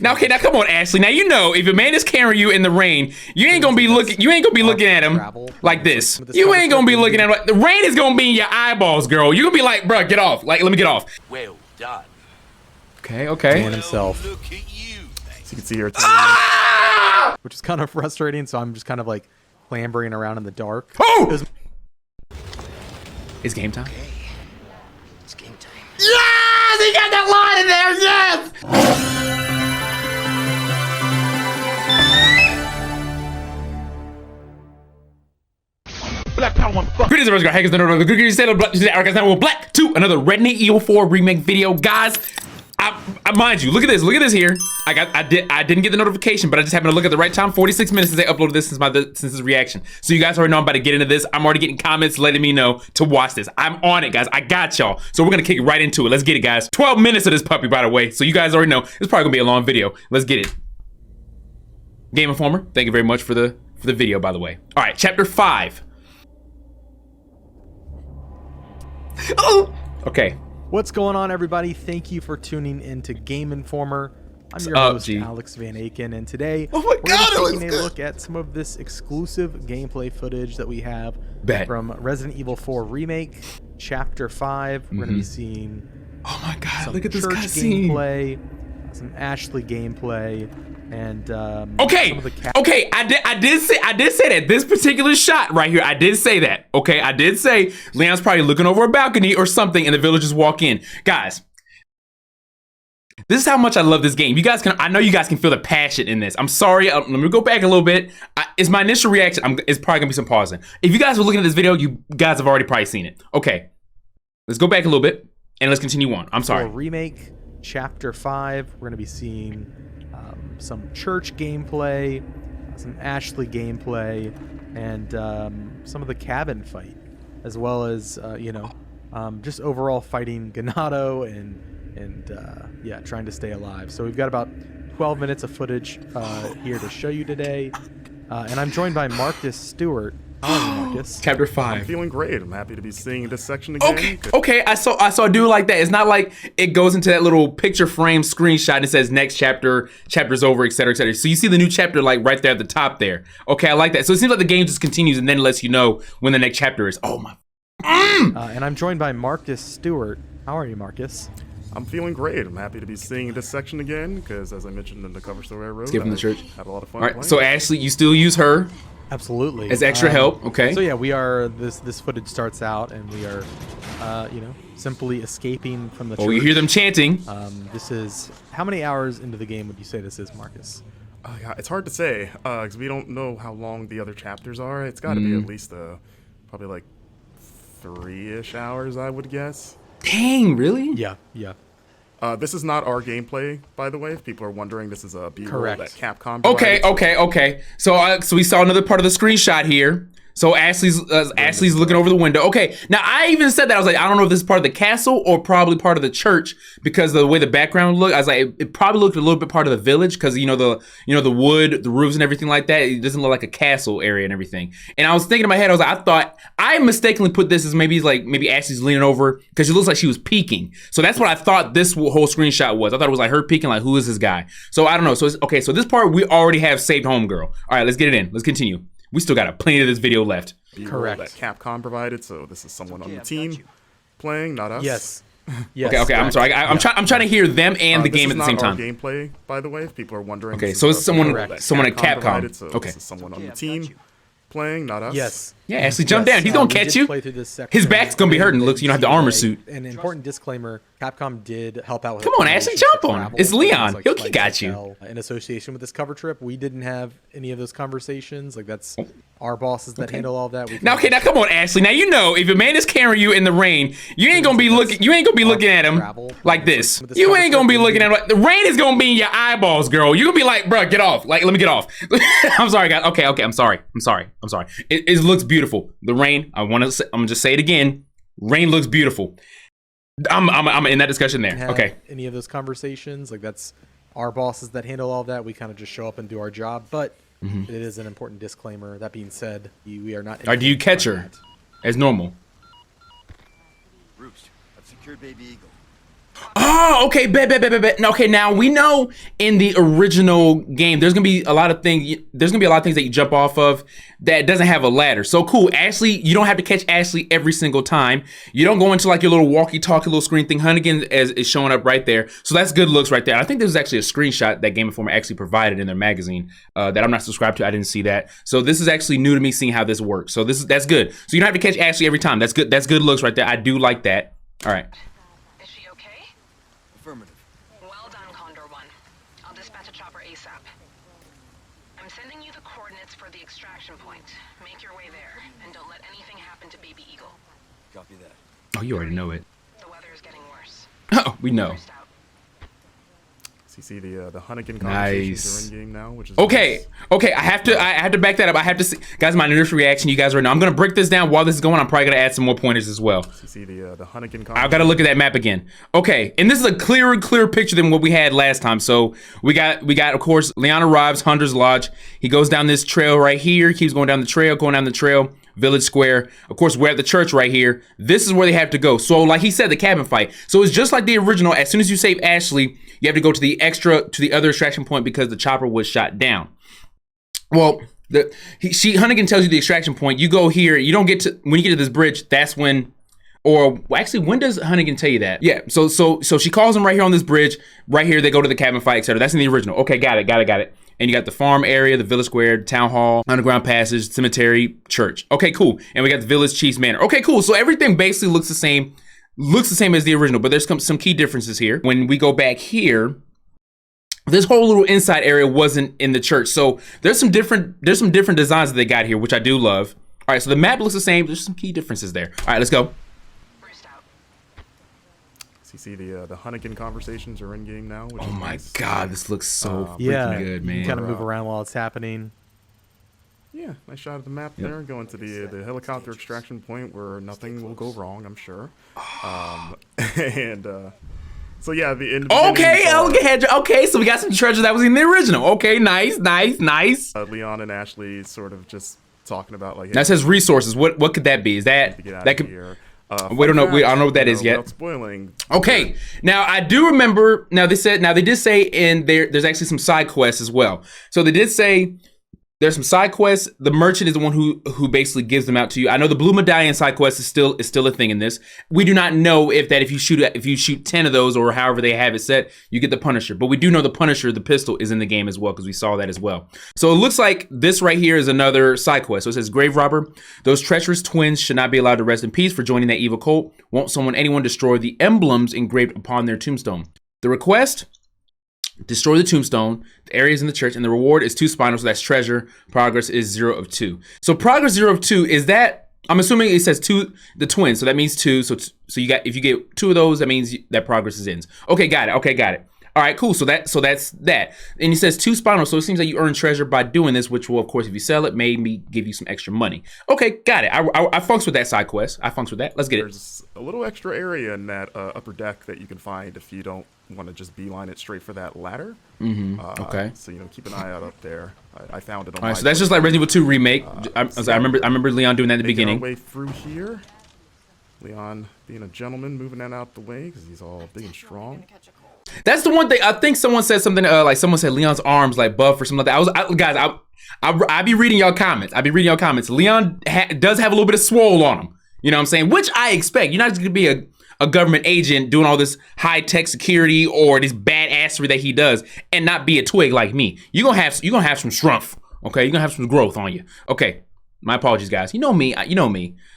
Now, okay, now come on, Ashley. Now you know if a man is carrying you in the rain, you ain't gonna be looking. You ain't gonna be looking at him like this. You ain't gonna be looking at him like the rain is gonna be in your eyeballs, girl. You're gonna be like, bro, get off. Like, let me get off. Well done. Okay, okay. Man himself. Look at you. So you can see her, which is kind of frustrating. So I'm just kind of like clambering around in the dark. Oh! It's game time. It's game time. Yes! He got that line in there. Yes! Black Power motherfucker. Greetings, everyone. Hackers, the Nerd, the Greetings, Black to another Resident Evil 4 remake video, guys. I mind you, look at this here. I didn't get the notification, but I just happened to look at the right time. 46 minutes since I uploaded this since this reaction. So you guys already know I'm about to get into this. I'm already getting comments letting me know to watch this. I'm on it, guys. I got y'all. So we're gonna kick right into it. Let's get it, guys. 12 minutes of this puppy, by the way. So you guys already know it's probably gonna be a long video. Let's get it. Game Informer, thank you very much for the video, by the way. All right, chapter 5. Oh, okay. What's going on, everybody? Thank you for tuning in to Game Informer. I'm your host, Alex Van Aken, and today we're taking a look at some of this exclusive gameplay footage that we have from Resident Evil 4 Remake, Chapter 5. We're going to be seeing oh my god, some look at this church cutscene. gameplay, some Ashley gameplay, and okay, some of the okay, I did say that this particular shot right here, I did say that. Okay, I did say Leon's probably looking over a balcony or something, and the villagers walk in. Guys, this is how much I love this game. You guys can, I know you guys can feel the passion in this. I'm sorry, let me go back a little bit. It's my initial reaction. It's probably gonna be some pausing. If you guys were looking at this video, you guys have already probably seen it. Okay, let's go back a little bit and let's continue on. I'm sorry. For Remake, Chapter 5, we're gonna be seeing some church gameplay, some Ashley gameplay, and some of the cabin fight, as well as just overall fighting Ganado and yeah, trying to stay alive. So we've got about 12 minutes of footage here to show you today, and I'm joined by Marcus Stewart. How are you, Marcus? Chapter 5. I'm feeling great. I'm happy to be seeing this section again. Okay. I saw a dude like that. It's not like it goes into that little picture frame screenshot and it says next chapter, chapter's over, etc., etc. So you see the new chapter like right there at the top there. Okay, I like that. So it seems like the game just continues and then lets you know when the next chapter is. Oh my. And I'm joined by Marcus Stewart. How are you, Marcus? I'm feeling great. I'm happy to be seeing this section again because, as I mentioned in the cover story I wrote, Skip from the church. Had a lot of fun. All right. playing. So Ashley, you still use her Absolutely. as extra help. Okay. So yeah, we are. This footage starts out, and we are, simply escaping from the church. Oh, you hear them chanting. This is how many hours into the game would you say this is, Marcus? Yeah, it's hard to say because we don't know how long the other chapters are. It's got to be at least probably like 3-ish hours, I would guess. Dang, really? Yeah. This is not our gameplay, by the way. If people are wondering, this is a B-roll that Capcom Okay, provided. okay. So we saw another part of the screenshot here. So Ashley's looking over the window. Okay, now I even said that. I was like, I don't know if this is part of the castle or probably part of the church because of the way the background looked. I was like, it probably looked a little bit part of the village because the wood, the roofs and everything like that. It doesn't look like a castle area and everything. And I was thinking in my head, I was like, I thought I mistakenly put this as maybe Ashley's leaning over because she looks like she was peeking. So that's what I thought this whole screenshot was. I thought it was like her peeking, like who is this guy? So I don't know. So it's, okay, so this part we already have saved homegirl. All right, let's get it in. Let's continue. We still got plenty of this video left. B-roll Correct. that Capcom provided, so this is someone on the team playing, not us. Yes. Okay. I'm sorry. I'm trying to hear them and the game at the same time. This is not our gameplay, by the way. If people are wondering. Okay, this so is it's someone B-roll that at Capcom. provided, so Okay. This is someone on the team playing, not us. Yes. Yeah, Ashley, jump down. He's gonna catch you. His back's gonna be hurting. Look, you don't have the armor suit. An important disclaimer: Capcom did help out with. Come on, Ashley, jump on him. It's Leon. He got you. In association with this cover trip, we didn't have any of those conversations. Like that's our bosses that handle all of that. Now come on, Ashley. Now you know if a man is carrying you in the rain, you ain't gonna be looking at him like this. You ain't gonna be looking at him like the rain is gonna be in your eyeballs, girl. You're gonna be like, bro, get off. Like, let me get off. I'm sorry, guys. Okay. I'm sorry. It looks beautiful. The rain. I'm gonna just say it again. Rain looks beautiful. I'm in that discussion there. Okay. Any of those conversations, like that's our bosses that handle all of that. We kind of just show up and do our job, but it is an important disclaimer. That being said, we are not. Or do you catch her as normal? Roost, I've secured Baby Eagle. Oh, okay, bet. Okay, now we know in the original game, there's gonna be a lot of things. There's gonna be a lot of things that you jump off of that doesn't have a ladder. So cool, Ashley. You don't have to catch Ashley every single time. You don't go into like your little walkie-talkie little screen thing. Hunnigan is showing up right there. So that's good looks right there. I think this is actually a screenshot that Game Informer actually provided in their magazine that I'm not subscribed to. I didn't see that. So this is actually new to me seeing how this works. So that's good. So you don't have to catch Ashley every time. That's good. That's good looks right there. I do like that. All right. Is she okay? Affirmative. Well done, Condor 1. I'll dispatch a chopper ASAP. I'm sending you the coordinates for the extraction point. Make your way there, and don't let anything happen to Baby Eagle. Copy that. Oh, you already know it. The weather is getting worse. Oh, we know. Roost out. So you see the Hunnigan conversations Nice. are in game now, which is Okay, nice. okay. I have to back that up. I have to see, guys. My initial reaction. You guys right now. I'm gonna break this down while this is going. I'm probably gonna add some more pointers as well. So you see the Hunnigan. I've got to look at that map again. Okay, and this is a clearer picture than what we had last time. So we got of course Leon arrives, Hunter's Lodge. He goes down this trail right here. Keeps going down the trail. Village Square. Of course, we're at the church right here. This is where they have to go. So like he said, the cabin fight. So it's just like the original. As soon as you save Ashley, you have to go to the other extraction point because the chopper was shot down. Well, Hunnigan tells you the extraction point. You go here. You don't get to, when you get to this bridge, that's when, or actually, when does Hunnigan tell you that? Yeah, so she calls him right here on this bridge. Right here, they go to the cabin fight, etc. That's in the original. Okay, got it. And you got the farm area, the village square, town hall, underground passage, cemetery, church. Okay, cool. And we got the village chief's manor. Okay, cool. So everything basically looks the same as the original, but there's some key differences here. When we go back here, this whole little inside area wasn't in the church. So there's some different designs that they got here, which I do love. All right, so the map looks the same. There's some key differences there. All right, let's go. Roost out. So you see the Hunnigan conversations are in game now, which Oh is my nice. God, this looks so Yeah, freaking good, man. You kind of move around while it's happening. Yeah, nice shot of the map there. Going to the helicopter extraction point where nothing will go wrong, I'm sure. And so yeah, the Okay, so we got some treasure that was in the original. Okay, nice. Leon and Ashley sort of just talking about like That says resources. What could that be? Is that to get out that of could? here. We don't know. fun I don't know fact, what that you is yet. Without spoiling. Okay, now I do remember. Now they did say in there's actually some side quests as well. So they did say there's some side quests. The merchant is the one who basically gives them out to you. I know the blue medallion side quest is still a thing in this. We do not know if you shoot 10 of those or however they have it set, you get the Punisher. But we do know the Punisher, the pistol, is in the game as well because we saw that as well. So it looks like this right here is another side quest. So it says Grave Robber. Those treacherous twins should not be allowed to rest in peace for joining that evil cult. Won't anyone destroy the emblems engraved upon their tombstone? The request: destroy the tombstone, the areas in the church, and the reward is 2 spinels, so that's treasure. Progress is 0 of 2. So progress 0 of 2 is that, I'm assuming it says 2, the twins, so that means 2. So you got, if you get 2 of those, that means that progress is ends. Okay, got it. All right, cool. So that's that. And it says 2 spinels, so it seems like you earn treasure by doing this, which will, of course, if you sell it, maybe give you some extra money. Okay, got it. I funks with that side quest. I funks with that. Let's get it. There's a little extra area in that upper deck that you can find if you don't want to just beeline it straight for that ladder. Okay. So keep an eye out up there. I found it on. All right, so that's just like Resident Evil 2 remake. I remember Leon doing that in the Making our beginning. way through here. Leon being a gentleman, moving that out the way because he's all big and strong. That's the one thing. I think someone said something like someone said Leon's arms like buff or something like that. I be reading y'all comments. Leon does have a little bit of swole on him. You know what I'm saying? Which I expect. You're not just gonna be a government agent doing all this high tech security or this badassery that he does and not be a twig like me. You're gonna have some strength. Okay, you're gonna have some growth on you. Okay. My apologies, guys. You know me.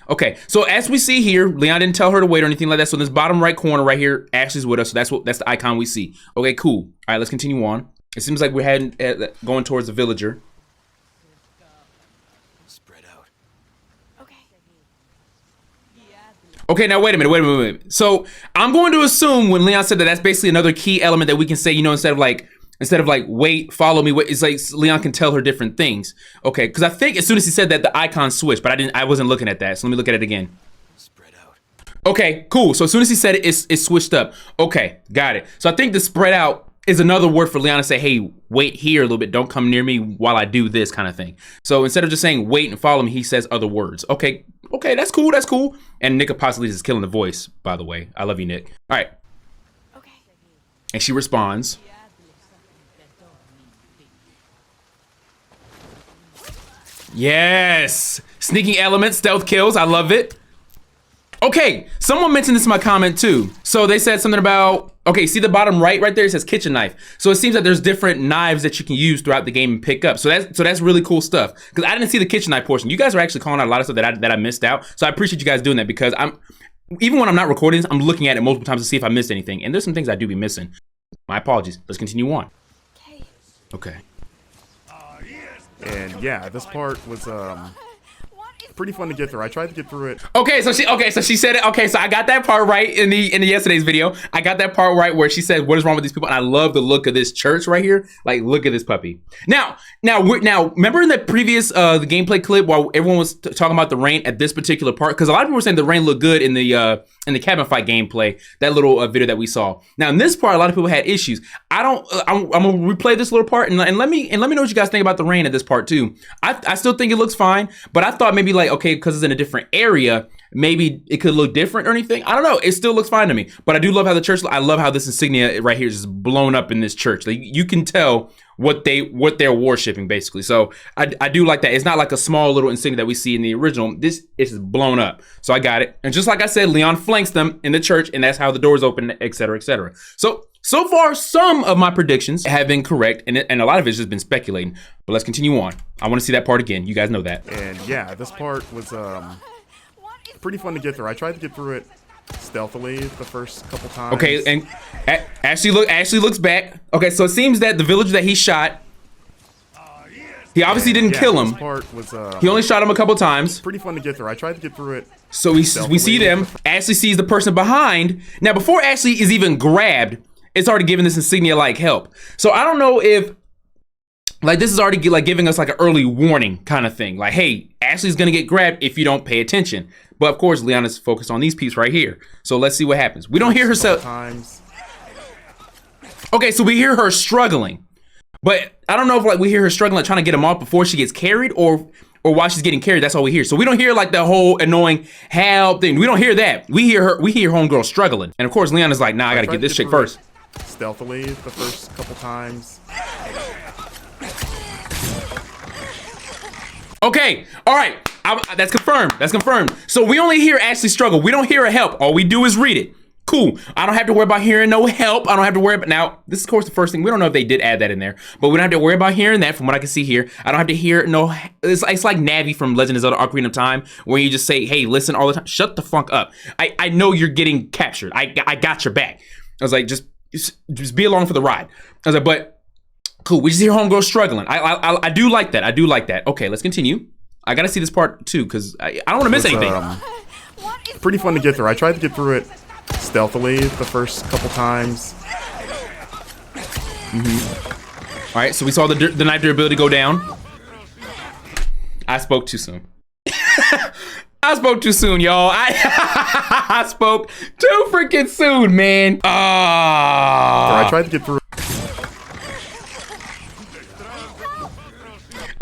Okay, so as we see here, Leon didn't tell her to wait or anything like that. So in this bottom right corner right here, Ashley's with us. So that's the icon we see. Okay, cool. All right, let's continue on. It seems like we're heading going towards the villager. Spread out. Okay, now wait a minute. So I'm going to assume when Leon said that, that's basically another key element that we can say, instead of like wait, follow me, wait, it's like Leon can tell her different things. Okay, because I think as soon as he said that, the icon switched, but I wasn't looking at that. So let me look at it again. Spread out. Okay, cool. So as soon as he said it, it switched up. Okay, got it. So I think the spread out is another word for Leon to say, hey, wait here a little bit. Don't come near me while I do this kind of thing. So instead of just saying wait and follow me, he says other words. Okay, that's cool. And Nick Apostolides is killing the voice, by the way. I love you, Nick. All right. And she responds. Yes! Sneaking elements, stealth kills, I love it. Okay, someone mentioned this in my comment too. So they said something about, okay, see the bottom right there, it says kitchen knife. So it seems that there's different knives that you can use throughout the game and pick up. So that's really cool stuff. Because I didn't see the kitchen knife portion. You guys are actually calling out a lot of stuff that I missed out. So I appreciate you guys doing that, because even when I'm not recording this, I'm looking at it multiple times to see if I missed anything. And there's some things I do be missing. My apologies. Let's continue on. Okay. And yeah, this part was pretty fun to get through. I tried to get through it. Okay, so she said it. Okay, so I got that part right in the yesterday's video. I got that part right where she said, "What is wrong with these people?" And I love the look of this church right here. Like, look at this puppy. Now, remember in the previous the gameplay clip while everyone was talking about the rain at this particular part, because a lot of people were saying the rain looked good in the cabin fight gameplay, that little video that we saw. Now in this part, a lot of people had issues. I'm gonna replay this little part and let me know what you guys think about the rain at this part too. I still think it looks fine, but I thought maybe like, okay, because it's in a different area, maybe it could look different or anything. I don't know. It still looks fine to me. But I do love how the church, I love how this insignia right here is just blown up in this church. Like, you can tell what they're worshiping basically. So I do like that. It's not like a small little insignia that we see in the original. This is blown up. So I got it. And just like I said, Leon flanks them in the church, and that's how the doors open, etc., etc. So far, some of my predictions have been correct, and a lot of it's just been speculating. But let's continue on. I want to see that part again. You guys know that. And yeah, this part was pretty fun to get through. I tried to get through it stealthily the first couple times. Okay, and Ashley looks back. Okay, so it seems that the villager that he shot, he obviously didn't kill him. This part was He only shot him a couple times. pretty fun to get through. I tried to get through it. So we see them. Ashley sees the person behind. Now, before Ashley is even grabbed, it's already giving this insignia like help. So I don't know if like this is already like giving us like an early warning kind of thing. Like, hey, Ashley's gonna get grabbed if you don't pay attention. But of course, Leon is focused on these peeps right here. So let's see what happens. We don't hear herself. Okay, so we hear her struggling, but I don't know if like we hear her struggling, like trying to get him off before she gets carried, or while she's getting carried. That's all we hear. So we don't hear like the whole annoying help thing. We don't hear that. We hear homegirl struggling, and of course Leon is like, nah, I gotta get this chick first. Stealthily the first couple times. Okay, all right, that's confirmed. That's confirmed. So we only hear Ashley struggle. We don't hear her help. All we do is read it. Cool. I don't have to worry about hearing no help. I don't have to worry about, now, this is of course the first thing. We don't know if they did add that in there, but we don't have to worry about hearing that from what I can see here. I don't have to hear no, it's like Navi from Legend of Zelda Ocarina of Time, where you just say, hey, listen all the time. Shut the fuck up. I know you're getting captured. I got your back. I was like, just be along for the ride. I was like, but cool. We just hear homegirl struggling. I do like that. I do like that. Okay, let's continue. I gotta see this part too, because I don't want to miss anything. Pretty fun to get through. I tried to get through it stealthily the first couple times. All right, so we saw the knife durability go down. I spoke too soon. I spoke too soon, y'all. I spoke too freaking soon, man. I tried to get through.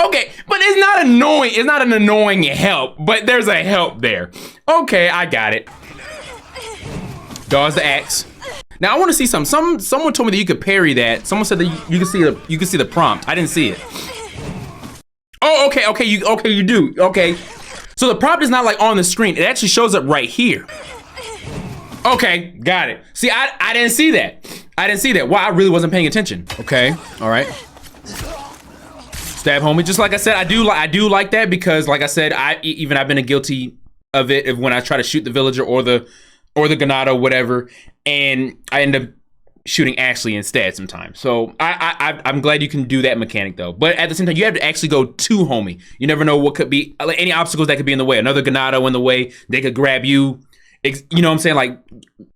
Okay, but it's not annoying. It's not an annoying help, but there's a help there. Okay, I got it. Dawes the axe. Now I want to see something. Someone told me that you could parry that. Someone said that you can see the prompt. I didn't see it. Oh, okay, you do. Okay. So the prompt is not like on the screen. It actually shows up right here. Okay, got it. See, I didn't see that. I didn't see that. Well, I really wasn't paying attention. Okay, all right. Stab homie. Just like I said, I do like that, because like I said, I've been guilty of it when I try to shoot the villager or the Ganado, whatever, and I end up shooting Ashley instead sometimes. So I'm glad you can do that mechanic though. But at the same time, you have to actually go to homie. You never know what could be, like, any obstacles that could be in the way. Another Ganado in the way, they could grab you. You know what I'm saying? Like,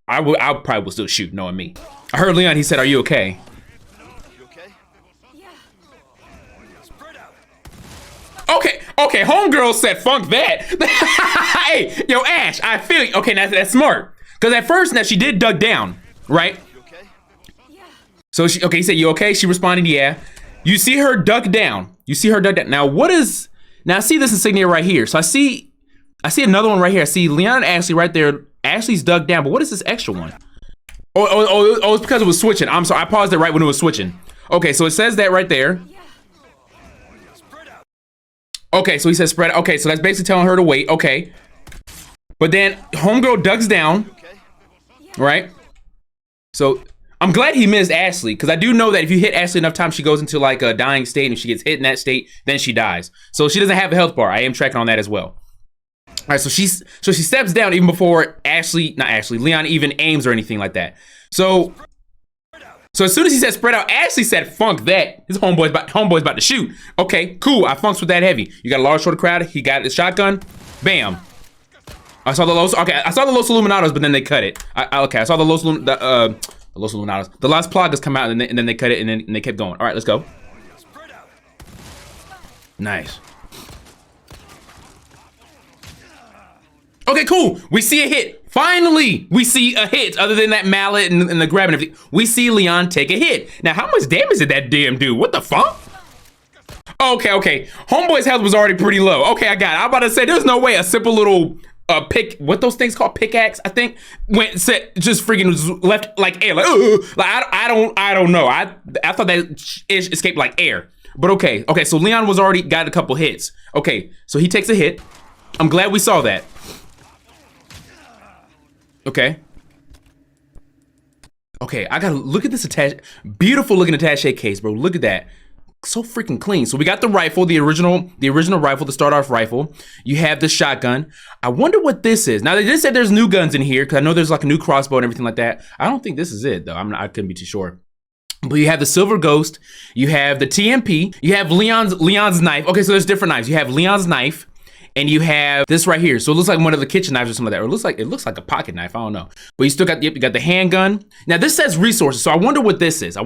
I probably will still shoot, knowing me. I heard Leon, he said, "Are you okay?" Okay, homegirl said, "Funk that." Hey, yo, Ash, I feel you. Okay, that's smart. Because at first, now she did duck down, right? So he said, "You okay?" She responded, "Yeah." You see her duck down. Now now I see this insignia right here. So I see another one right here. I see Leon and Ashley right there. Ashley's ducked down, but what is this extra one? It's because it was switching. I'm sorry. I paused it right when it was switching. Okay, so it says that right there. Okay, so he says spread. Okay, so that's basically telling her to wait. Okay. But then homegirl ducks down. Right? So I'm glad he missed Ashley, because I do know that if you hit Ashley enough times, she goes into like a dying state, and if she gets hit in that state, then she dies. So she doesn't have a health bar. I am tracking on that as well. All right, so she steps down even before Leon even aims or anything like that. So as soon as he said spread out, Ashley said funk that. His homeboy's about to shoot. Okay, cool. I funks with that heavy. You got a large short crowd. He got his shotgun. Bam. I saw the Los Illuminados, but then they cut it. I saw the Los Illuminados. The Las Plagas come out, and then they cut it, and then they kept going. All right, let's go. Nice. Okay, cool. We see a hit. Finally, we see a hit. Other than that mallet and the grab and everything, we see Leon take a hit. Now, how much damage did that damn do? What the fuck? Okay. Homeboy's health was already pretty low. Okay, I got it. I'm about to say, there's no way a simple little what those things called, pickaxe, I think, just freaking was left like air, like I don't know. I thought that it escaped like air, but okay. So Leon was already got a couple hits. Okay, so he takes a hit. I'm glad we saw that. Okay, I gotta look at this beautiful looking attaché case, bro. Look at that. So freaking clean. So we got the rifle, the original rifle, the start off rifle. You have the shotgun. I wonder what this is. Now they did say there's new guns in here, because I know there's like a new crossbow and everything like that. I don't think this is it though. I couldn't be too sure. But you have the Silver Ghost, you have the TMP, you have Leon's knife. Okay, so there's different knives. You have Leon's knife, and you have this right here. So it looks like one of the kitchen knives or something like that. Or it looks like a pocket knife. I don't know. But you still got you got the handgun. Now this says resources. So I wonder what this is.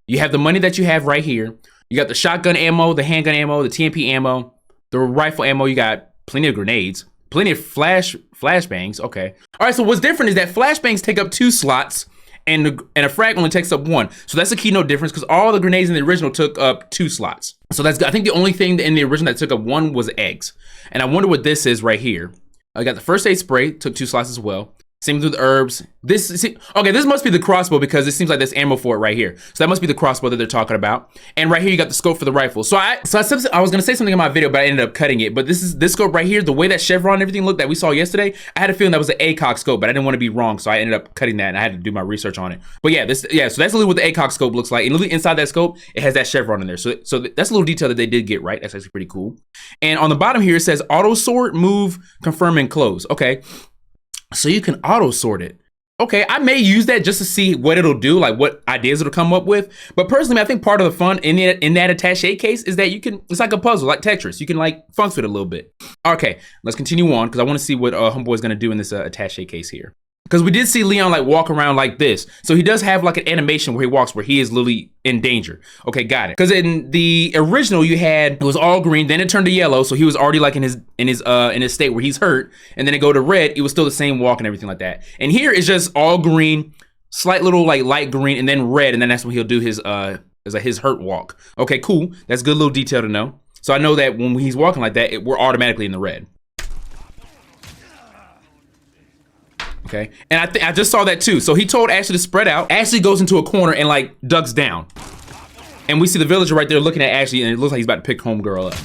You have the money that you have right here. You got the shotgun ammo, the handgun ammo, the TMP ammo, the rifle ammo. You got plenty of grenades, plenty of flashbangs. Okay. All right. So what's different is that flashbangs take up 2 slots, and a frag only takes up 1. So that's a keynote difference, because all the grenades in the original took up 2 slots. So that's, I think the only thing in the original that took up 1 was eggs. And I wonder what this is right here. I got the first aid spray, took 2 slots as well. Same with herbs. This must be the crossbow, because it seems like there's ammo for it right here. So that must be the crossbow that they're talking about. And right here, you got the scope for the rifle. So I was gonna say something in my video, but I ended up cutting it. But this scope right here, the way that chevron and everything looked that we saw yesterday, I had a feeling that was an ACOG scope, but I didn't want to be wrong, so I ended up cutting that, and I had to do my research on it. But so that's literally what the ACOG scope looks like. And literally inside that scope, it has that chevron in there. So that's a little detail that they did get right. That's actually pretty cool. And on the bottom here, it says auto sort, move, confirm, and close. Okay, so you can auto sort it. Okay, I may use that just to see what it'll do, like what ideas it'll come up with. But personally, I think part of the fun in that attaché case is that it's like a puzzle, like Tetris. You can like funks with it a little bit. Okay, let's continue on, because I want to see what Homeboy's gonna do in this attaché case here. Because we did see Leon like walk around like this. So he does have like an animation where he walks where he is literally in danger. Okay, got it. Because in the original it was all green, then it turned to yellow, so he was already like in his state where he's hurt, and then it go to red, it was still the same walk and everything like that. And here it's just all green, slight little like light green, and then red, and then that's when he'll do his hurt walk. Okay, cool. That's good little detail to know. So I know that when he's walking like that, we're automatically in the red. Okay, and I just saw that too. So he told Ashley to spread out. Ashley goes into a corner and like ducks down. And we see the villager right there looking at Ashley, and it looks like he's about to pick homegirl up.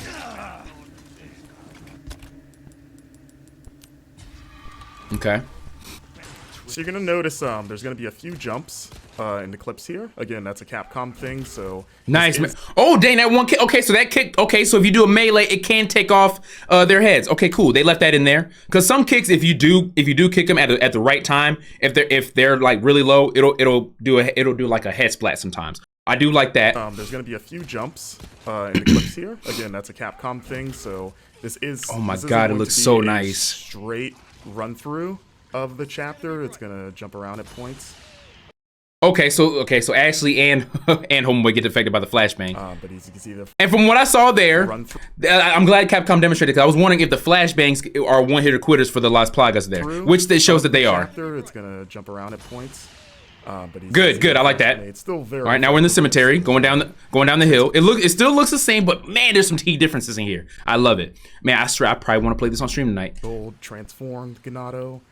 Okay. So you're gonna notice there's gonna be a few jumps in the clips here. Again, that's a Capcom thing, so nice, man. Oh dang, that one kick. Okay, so that kick, okay, so if you do a melee, it can take off their heads. Okay, cool. They left that in there. Because some kicks, if you do kick them at the right time, if they're like really low, it'll do like a head splat sometimes. I do like that. There's gonna be a few jumps in the clips here. Again, that's a Capcom thing, so this is, oh my god, it looks so nice. Straight run through of the chapter. It's gonna jump around at points. Okay, so Ashley and Homeboy get affected by the flashbang. But as you can see, and from what I saw there, I'm glad Capcom demonstrated, because I was wondering if the flashbangs are one-hitter quitters for the Las Plagas there, which this shows that they are. It's gonna jump around at points. But good. I like that. It's still very. All right, now we're in the cemetery, going down the hill. It still looks the same, but man, there's some key differences in here. I love it, man. I probably want to play this on stream tonight. Old transformed Ganado.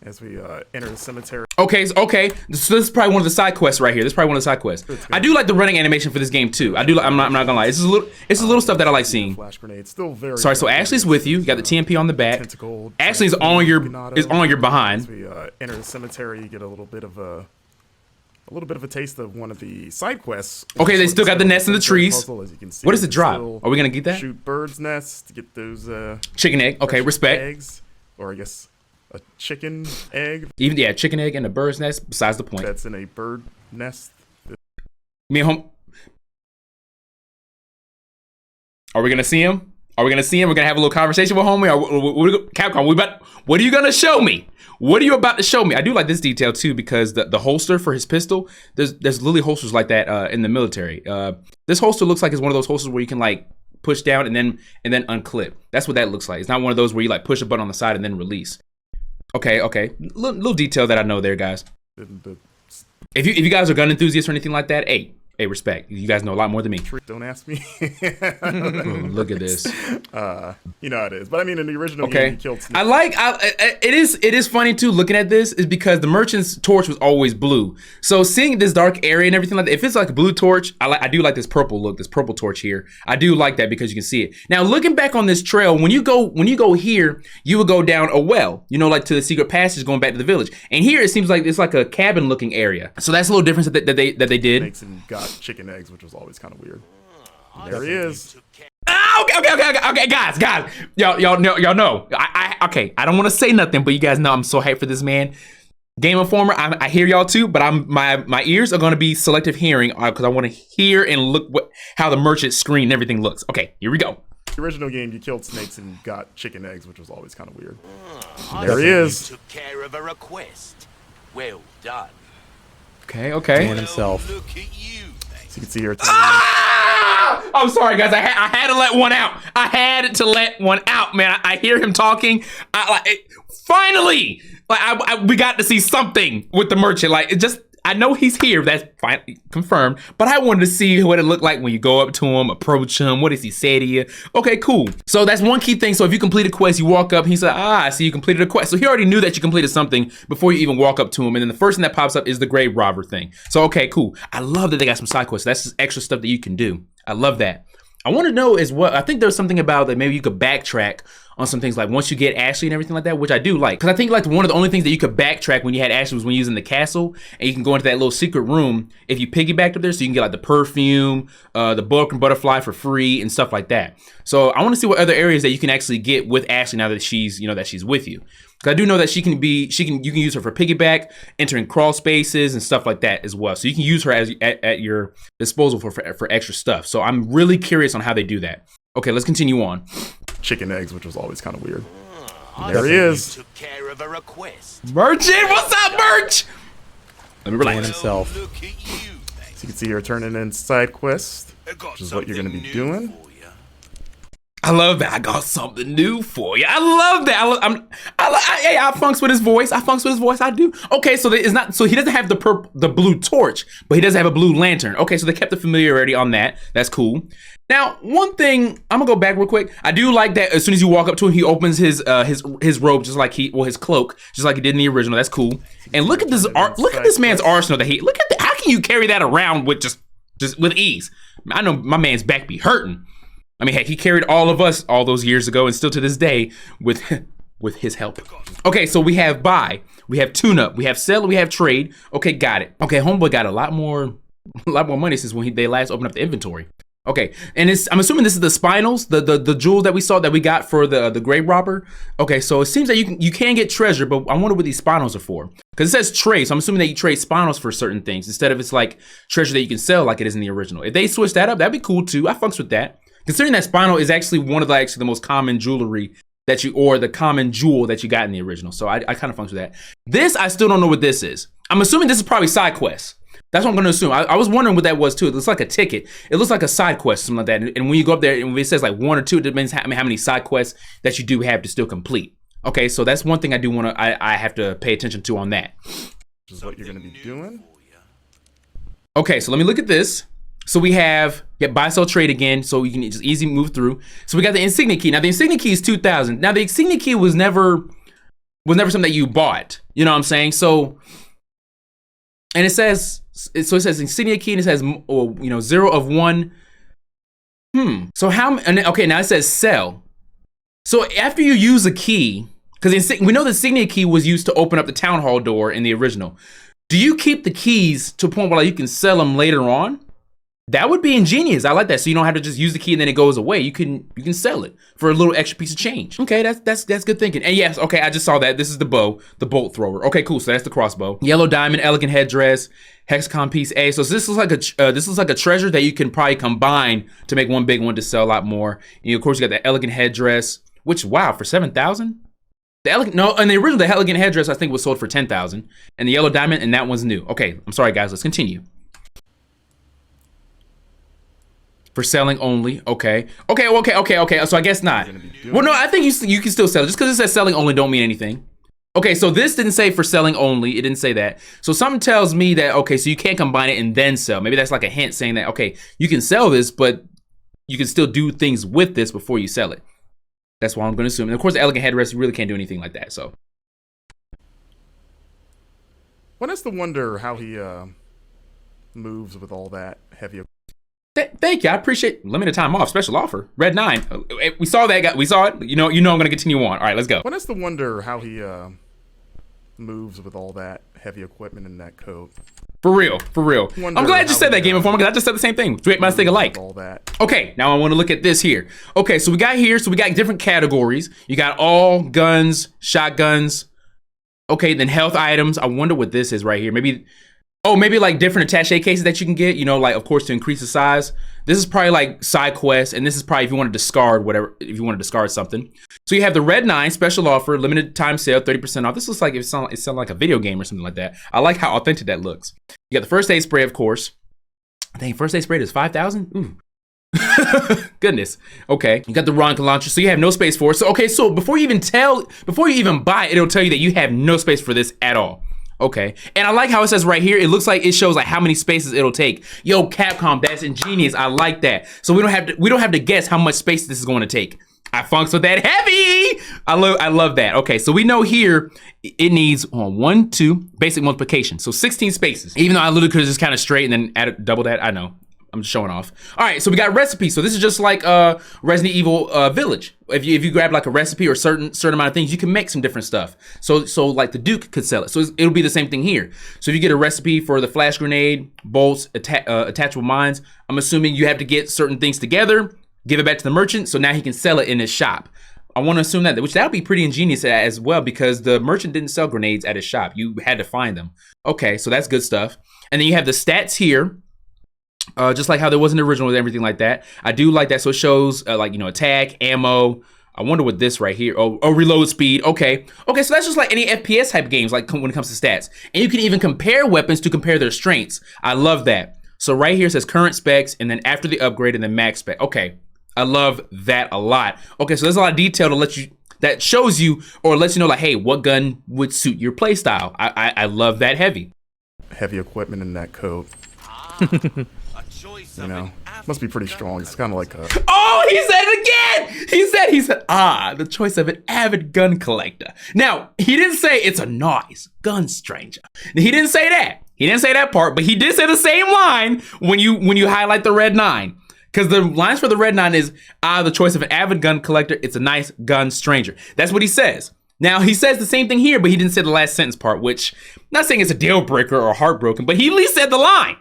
as we enter the cemetery. Okay, okay. So this is probably one of the side quests right here. This is probably one of the side quests. I do like the running animation for this game too. I do. I'm not gonna lie. It's a little stuff that I like seeing. Flash grenade, still very. Sorry. So Ashley's with you. You got the TMP on the back. Tentacle, Ashley's on your As behind. we enter the cemetery, you get a little bit of a taste of one of the side quests. Okay, they still got the nest in the trees. Puzzle, as you can see. What is the You drop? still Are we gonna get that? Shoot birds' nests to get those Chicken egg. Okay, precious respect. eggs, or I guess a chicken egg Even yeah, chicken egg and a bird's nest. Besides the point. that's in a bird nest. Me and home. Are we gonna see him? Are we gonna see him? We're gonna have a little conversation with homie. Capcom, what are you gonna show me? What are you about to show me? I do like this detail too because the holster for his pistol. There's literally holsters like that in the military. This holster looks like it's one of those holsters where you can like push down and then unclip. That's what that looks like. It's not one of those where you like push a button on the side and then release. Okay. Little detail that I know there, guys. If you guys are gun enthusiasts or anything like that, hey, respect. You guys know a lot more than me. Don't ask me. Ooh, look at this. You know how it is. But I mean, in the original game, you killed Snake. It is funny too looking at this is because the merchant's torch was always blue. So seeing this dark area and everything like that, if it's like a blue torch, I do like this purple look, this purple torch here. I do like that because you can see it. Now looking back on this trail, when you go here, you will go down a well, you know, like to the secret passage going back to the village. And here it seems like it's like a cabin looking area. So that's a little difference that they did. Snakes and got chicken eggs, which was always kind of weird. There he is. Okay, guys, y'all know. I don't want to say nothing, but you guys know I'm so hyped for this man. Game Informer, I hear y'all too, but my ears are gonna be selective hearing because I want to hear and look how the merchant screen and everything looks. Okay, here we go. The original game, you killed snakes and got chicken eggs, which was always kind of weird. There he is. Took care of a request. Well done. Okay. Man himself. Look at you. So you can see here. I'm sorry, guys. I had to let one out. I had to let one out, man. I hear him talking. Finally, we got to see something with the merchant. Like, it just, I know he's here. That's fine, confirmed. But I wanted to see what it looked like when you go up to him, approach him. What does he say to you? Okay, cool. So that's one key thing. So if you complete a quest, you walk up. He said, I see you completed a quest. So he already knew that you completed something before you even walk up to him. And then the first thing that pops up is the grave robber thing. So okay, cool. I love that they got some side quests. That's just extra stuff that you can do. I love that. I want to know is what I think there's something about that maybe you could backtrack on some things like once you get Ashley and everything like that, which I do like. Because I think like one of the only things that you could backtrack when you had Ashley was when you was in the castle and you can go into that little secret room if you piggybacked up there so you can get like the perfume, the book and butterfly for free and stuff like that. So I want to see what other areas that you can actually get with Ashley now that she's, you know, that she's with you. Because I do know that you can use her for piggyback, entering crawl spaces and stuff like that as well. So you can use her as at your disposal for extra stuff. So I'm really curious on how they do that. Okay, let's continue on. Chicken eggs, which was always kind of weird. There he is. Took care of a request. Merchant, what's up, Merch? Let me Man relax. himself. Look at you. So you can see here turning in side quest, which is what you're going to be doing. I love that. I got something new for you. I love that. I funks with his voice. I do. Okay, so it's not. So he doesn't have the blue torch, but he does have a blue lantern. Okay, so they kept the familiarity on that. That's cool. Now, one thing I'm gonna go back real quick. I do like that. As soon as you walk up to him, he opens his robe, just like his cloak, just like he did in the original. That's cool. And look at this art. Look at this man's arsenal. How can you carry that around with just with ease? I know my man's back be hurting. I mean, heck, he carried all of us all those years ago and still to this day with his help. Okay, so we have buy, we have tune up, we have sell, we have trade. Okay, got it. Okay, homeboy got a lot more money since when they last opened up the inventory. Okay, and I'm assuming this is the spinels, the jewels that we got for the grave robber. Okay, so it seems that you can get treasure, but I wonder what these spinels are for. Because it says trade, so I'm assuming that you trade spinels for certain things instead of it's like treasure that you can sell like it is in the original. If they switch that up, that'd be cool too. I funks with that. Considering that spinel is actually one of the most common jewelry or the common jewel that you got in the original. So I kind of function with that. This, I still don't know what this is. I'm assuming this is probably side quests. That's what I'm going to assume. I was wondering what that was too. It looks like a ticket. It looks like a side quest, something like that. And when you go up there, and it says like 1 or 2, it depends how many side quests that you do have to still complete. Okay, so that's one thing I do want to, I have to pay attention to on that. Which is what you're going to be doing. Okay, so let me look at this. So we have buy, sell, trade again, so you can just easy move through. So we got the insignia key. Now the insignia key is 2,000. Now the insignia key was never something that you bought. You know what I'm saying? So, and it says insignia key, and it says, 0 of 1. So how? And okay, now it says sell. So after you use a key, because we know the insignia key was used to open up the town hall door in the original. Do you keep the keys to a point where like, you can sell them later on? That would be ingenious. I like that. So you don't have to just use the key and then it goes away. You can sell it for a little extra piece of change. Okay, that's good thinking. And yes, okay, I just saw that. This is the bow, the bolt thrower. Okay, cool. So that's the crossbow. Yellow diamond, elegant headdress, hexagon piece A. So this looks like a treasure that you can probably combine to make one big one to sell a lot more. And of course, you got the elegant headdress, which wow, for 7,000. And the original, the elegant headdress I think was sold for 10,000, and the yellow diamond, and that one's new. Okay, I'm sorry guys. Let's continue. For selling only. Okay. So I guess not. Well, no, I think you can still sell it. Just because it says selling only don't mean anything. Okay, so this didn't say for selling only. It didn't say that. So something tells me that, okay, so you can't combine it and then sell. Maybe that's like a hint saying that, okay, you can sell this, but you can still do things with this before you sell it. That's what I'm going to assume. And of course, the elegant headdress, you really can't do anything like that, so. One has to wonder how he moves with all that heavy. Thank you. I appreciate limited time off. Special offer. Red 9. We saw that. We saw it. You know I'm going to continue on. All right, let's go. One has to wonder how he moves with all that heavy equipment in that coat. For real. I'm glad you said that, Game Informer, because I just said the same thing. We must think alike. All that. Okay, now I want to look at this here. Okay, so we got different categories. You got all guns, shotguns. Okay, then health items. I wonder what this is right here. Maybe like different attaché cases that you can get, like of course to increase the size. This is probably like side quests, and this is probably if you want to discard if you want to discard something. So you have the Red 9 special offer, limited time sale, 30% off. This looks like it sounds like a video game or something like that. I like how authentic that looks. You got the first aid spray, of course. I think first aid spray is 5,000. Ooh. Goodness. Okay, you got the rocket launcher, so you have no space for it. So okay, so before you even buy it, it'll tell you that you have no space for this at all. Okay, and I like how it says right here, it looks like it shows like how many spaces it'll take. Yo, Capcom, that's ingenious. I like that. So we don't have to guess how much space this is going to take. I funks with that heavy. I love that. Okay, so we know here it needs 1, 2 basic multiplication. So 16 spaces. Even though I literally could have just kind of straight and then added double that. I know. I'm just showing off. All right, so we got recipes. So this is just like Resident Evil Village. If you grab like a recipe or certain amount of things, you can make some different stuff. So like the Duke could sell it. So it'll be the same thing here. So if you get a recipe for the flash grenade, bolts, attachable mines, I'm assuming you have to get certain things together, give it back to the merchant, so now he can sell it in his shop. I want to assume that would be pretty ingenious as well, because the merchant didn't sell grenades at his shop. You had to find them. Okay, so that's good stuff. And then you have the stats here. Just like how there was in the original and everything like that. I do like that. So it shows attack, ammo. I wonder what this right here. Oh, reload speed. Okay, so that's just like any FPS type games, like when it comes to stats. And you can even compare weapons to compare their strengths. I love that. So right here it says current specs, and then after the upgrade, and then max spec. Okay, I love that a lot. Okay, so there's a lot of detail that shows you or lets you know like, hey, what gun would suit your play style. I love that heavy Equipment in that coat. Must be pretty strong. It's kind of like a... Oh, he said it again! He said, the choice of an avid gun collector. Now, he didn't say it's a nice gun stranger. He didn't say that. He didn't say that part, but he did say the same line when you highlight the Red 9. Because the lines for the Red 9 is, the choice of an avid gun collector, it's a nice gun stranger. That's what he says. Now, he says the same thing here, but he didn't say the last sentence part, which, I'm not saying it's a deal breaker or heartbroken, but he at least said the line.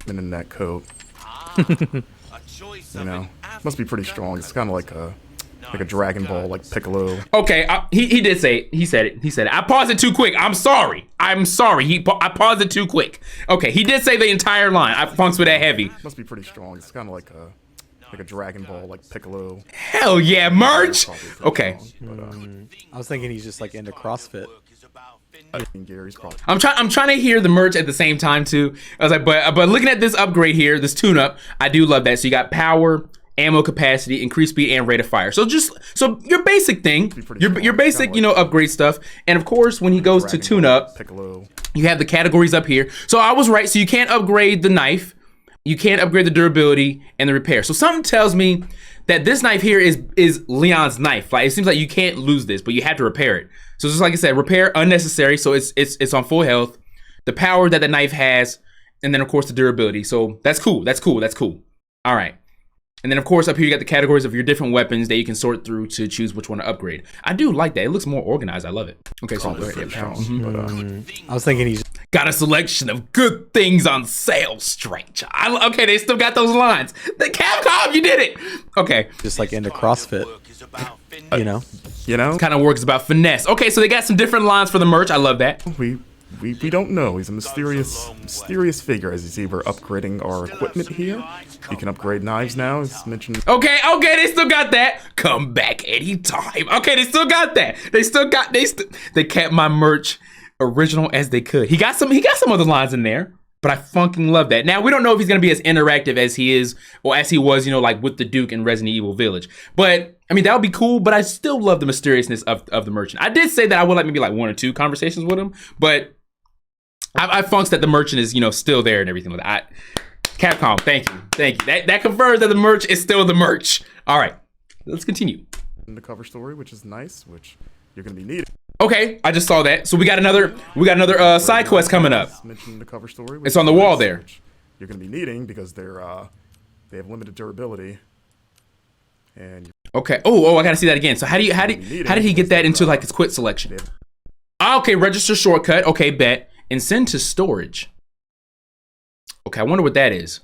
In that coat. Must be pretty strong. It's kind of like a Dragon Ball, like Piccolo. Okay, he did say it. He said it. I paused it too quick. I'm sorry. I paused it too quick. Okay, he did say the entire line. I funks with that heavy. Must be pretty strong. It's kind of like a Dragon Ball, like Piccolo. Hell yeah, merch. Okay. I was thinking he's just like into CrossFit. I'm trying to hear the merch at the same time too. I was like, but looking at this upgrade here, this tune-up, I do love that. So you got power, ammo capacity, increased speed, and rate of fire. So your basic thing, your basic, upgrade stuff. And of course, when he goes to tune up, you have the categories up here. So I was right. So you can't upgrade the knife, you can't upgrade the durability and the repair. So something tells me that this knife here is Leon's knife. Like, it seems like you can't lose this, but you have to repair it. So just like I said, repair unnecessary. So it's on full health. The power that the knife has, and then of course the durability. So that's cool. That's cool. That's cool. All right. And then of course up here you got the categories of your different weapons that you can sort through to choose which one to upgrade. I do like that. It looks more organized. I love it. Okay, so I was thinking he's got a selection of good things on sale, stranger. Okay, they still got those lines. The Capcom, you did it. Okay, just like into CrossFit, you know. You know, kind of works about finesse. Okay, so they got some different lines for the merch. I love that. we don't know. He's a mysterious figure. As you see, we're upgrading our equipment here. You can upgrade knives now, as mentioned. Okay, they still got that. Come back anytime. Okay, they still got that. They kept my merch original as they could. He got some other lines in there, but I fucking love that. Now we don't know if he's gonna be as interactive as he is, or as he was, you know, like with the Duke in Resident Evil Village. But I mean, that would be cool. But I still love the mysteriousness of the merchant. I did say that I would like maybe like 1 or 2 conversations with him, but I funks that the merchant is, you know, still there and everything like that. Capcom, thank you. That confirms that the merch is still the merch. All right, let's continue. The cover story, which is nice, which you're gonna be needing. Okay, I just saw that. So we got another side quest coming up. Mentioned the cover story. It's on the wall there. You're gonna be needing because they have limited durability. And okay. Oh, I gotta see that again. So how did he get that into like his quit selection? Okay, register shortcut. Okay, bet. And send to storage. Okay, I wonder what that is.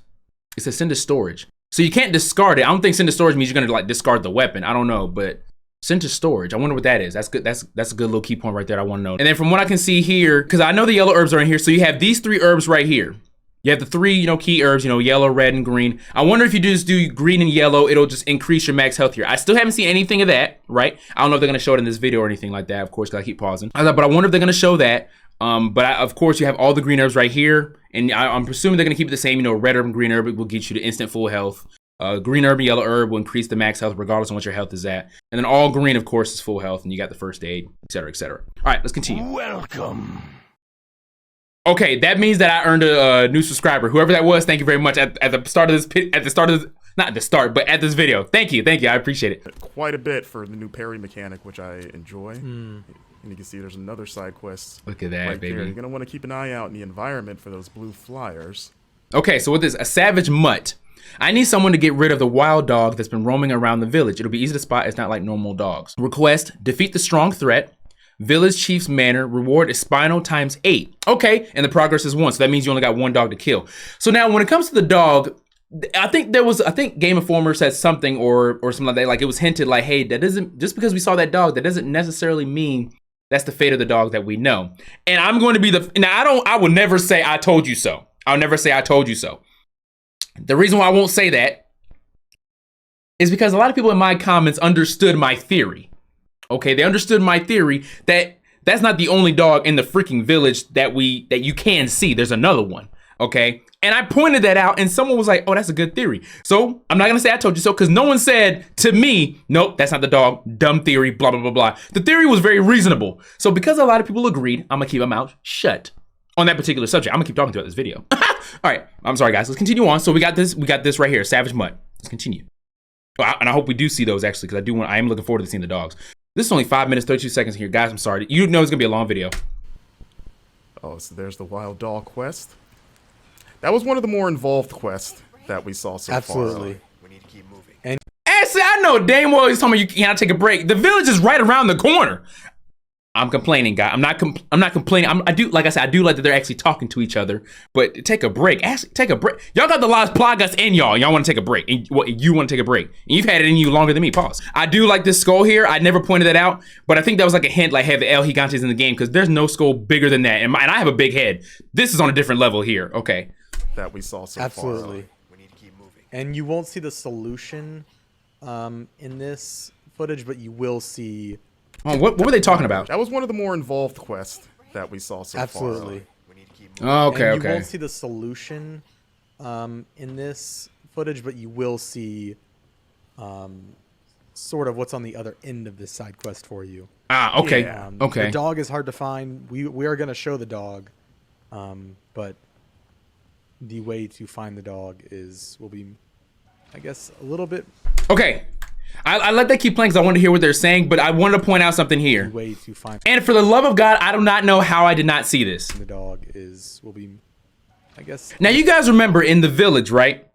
It says send to storage. So you can't discard it. I don't think send to storage means you're gonna like discard the weapon. I don't know, but send to storage. I wonder what that is. That's good. That's a good little key point right there. I want to know. And then from what I can see here, because I know the yellow herbs are in here, so you have these 3 herbs right here. You have the 3, you know, key herbs, you know, yellow, red, and green. I wonder if you just do green and yellow, it'll just increase your max health here. I still haven't seen anything of that, right? I don't know if they're gonna show it in this video or anything like that, of course, because I keep pausing. But I wonder if they're gonna show that. Of course, you have all the green herbs right here, and I'm presuming they're gonna keep it the same. You know, red herb and green herb will get you to instant full health. Green herb and yellow herb will increase the max health regardless of what your health is at. And then all green, of course, is full health, and you got the first aid, etc., etc. All right, let's continue. Welcome. Okay, that means that I earned a new subscriber. Whoever that was, thank you very much at the start of this not at the start, but at this video. Thank you, I appreciate it. Quite a bit for the new parry mechanic, which I enjoy. And you can see there's another side quest. Look at that, right baby. There. You're gonna want to keep an eye out in the environment for those blue flyers. Okay, so with this, a savage mutt. I need someone to get rid of the wild dog that's been roaming around the village. It'll be easy to spot. It's not like normal dogs. Request, defeat the strong threat. Village Chief's Manor, reward is Spinal times 8. Okay, and the progress is 1, so that means you only got 1 dog to kill. So now when it comes to the dog, I think Game Informer said something or something like that. Like it was hinted like, hey, that doesn't, just because we saw that dog, that doesn't necessarily mean that's the fate of the dog that we know. And I'm going to be I will never say I told you so. I'll never say I told you so. The reason why I won't say that is because a lot of people in my comments understood my theory. Okay, they understood my theory that that's not the only dog in the freaking village that you can see. There's another one. Okay, and I pointed that out, and someone was like, "Oh, that's a good theory." So I'm not gonna say I told you so, because no one said to me, "Nope, that's not the dog. Dumb theory." Blah blah blah blah. The theory was very reasonable. So because a lot of people agreed, I'm gonna keep my mouth shut on that particular subject. I'm gonna keep talking throughout this video. All right, I'm sorry guys. Let's continue on. So we got this right here, Savage Mutt. Let's continue. And I hope we do see those actually, because I am looking forward to seeing the dogs. This is only 5 minutes, 32 seconds here. Guys, I'm sorry. You know it's going to be a long video. Oh, so there's the Wild Dog quest. That was one of the more involved quests that we saw so far. Absolutely. We need to keep moving. Actually, I know damn well he's telling me you can't take a break. The village is right around the corner. I'm complaining, guy. I'm not complaining. I do, like I said, I do like that they're actually talking to each other. But take a break. Actually, take a break. Y'all got the Las Plagas in y'all. Y'all want to take a break. And you want to take a break. And you've had it in you longer than me. Pause. I do like this skull here. I never pointed that out. But I think that was like a hint, like, hey, the El Gigante's in the game. Because there's no skull bigger than that. And I have a big head. This is on a different level here. Okay. That we saw so Absolutely. far. We need to keep moving. And you won't see the solution in this footage, but you will see... Oh, what were they talking about? That was one of the more involved quests that we saw so Absolutely. far. We need to keep moving. Oh, okay, and you okay. won't see the solution in this footage, but you will see sort of what's on the other end of this side quest for you. Ah, okay. Yeah. Okay. The dog is hard to find. We are going to show the dog, but the way to find the dog will be, I guess, a little bit. Okay. I let that keep playing because I wanted to hear what they're saying, but I wanted to point out something here. The way to find And for the love of God, I do not know how I did not see this. the dog will be, I guess. Now you guys remember in the village, right?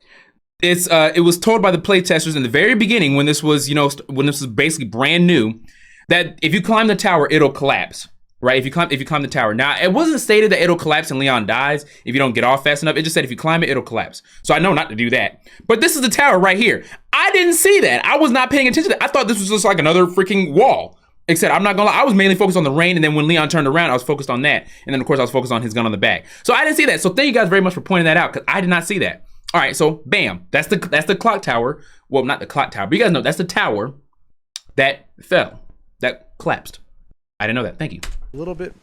It was told by the playtesters in the very beginning when this was, when this was basically brand new, that if you climb the tower, it'll collapse, right? If you climb the tower. Now it wasn't stated that it'll collapse and Leon dies if you don't get off fast enough. It just said if you climb it, it'll collapse. So I know not to do that. But this is the tower right here. I didn't see that. I was not paying attention to that. I thought this was just like another freaking wall. Except I'm not gonna lie, I was mainly focused on the rain, and then when Leon turned around, I was focused on that. And then of course I was focused on his gun on the back. So I didn't see that. So thank you guys very much for pointing that out, because I did not see that. All right, so bam, that's the clock tower. Well, not the clock tower, but you guys know that's the tower that fell, that collapsed. I didn't know that. Thank you. A little bit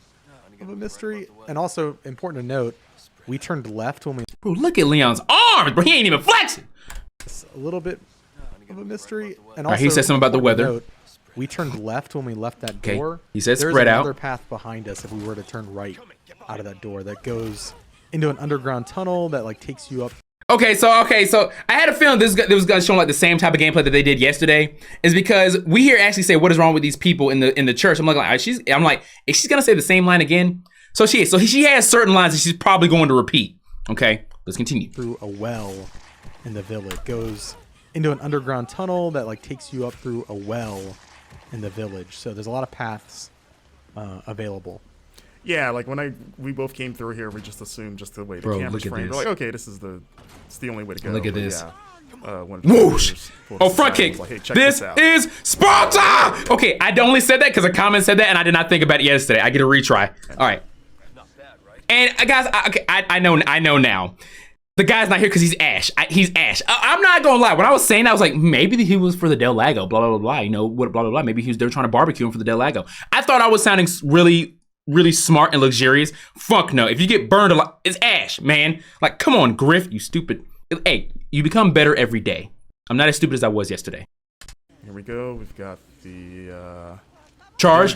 of a mystery, and also important to note, we turned left when we. Bro, look at Leon's arms, bro. He ain't even flexing. A little bit of a mystery, and also. Right, he said something about the important to weather. note, we turned left when we left that Okay, door. he said There's spread out. another path behind us if we were to turn right out of that door that goes into an underground tunnel that like takes you up. Okay, so I had a feeling this was gonna show like the same type of gameplay that they did yesterday, is because we hear Ashley say, "What is wrong with these people in the church?" I'm like, is she gonna say the same line again? So she is. So she has certain lines that she's probably going to repeat. Okay, let's continue. Through a well in the village, goes into an underground tunnel that like takes you up through a well in the village. So there's a lot of paths available. Yeah, like when we both came through here, we just assumed just the way the Bro, camera's look at framed. this. We're like, okay, it's the only way to go. Look at But this. Yeah, when Whoosh! pulled Oh, us front aside, I kick. was like, hey, check This out. is Sparta. Okay, I only said that because a comment said that, and I did not think about it yesterday. I get a retry. All right. And guys, I know now. The guy's not here because he's Ash. He's Ash. I'm not gonna lie. When I was saying that, I was like, maybe he was for the Del Lago. Blah blah blah. What? Blah blah blah. Maybe they were trying to barbecue him for the Del Lago. I thought I was sounding really smart and luxurious. Fuck no. If you get burned a lot, it's Ash, man. Like, come on, Griff, you stupid. Hey, you become better every day. I'm not as stupid as I was yesterday. Here we go. We've got the Charge.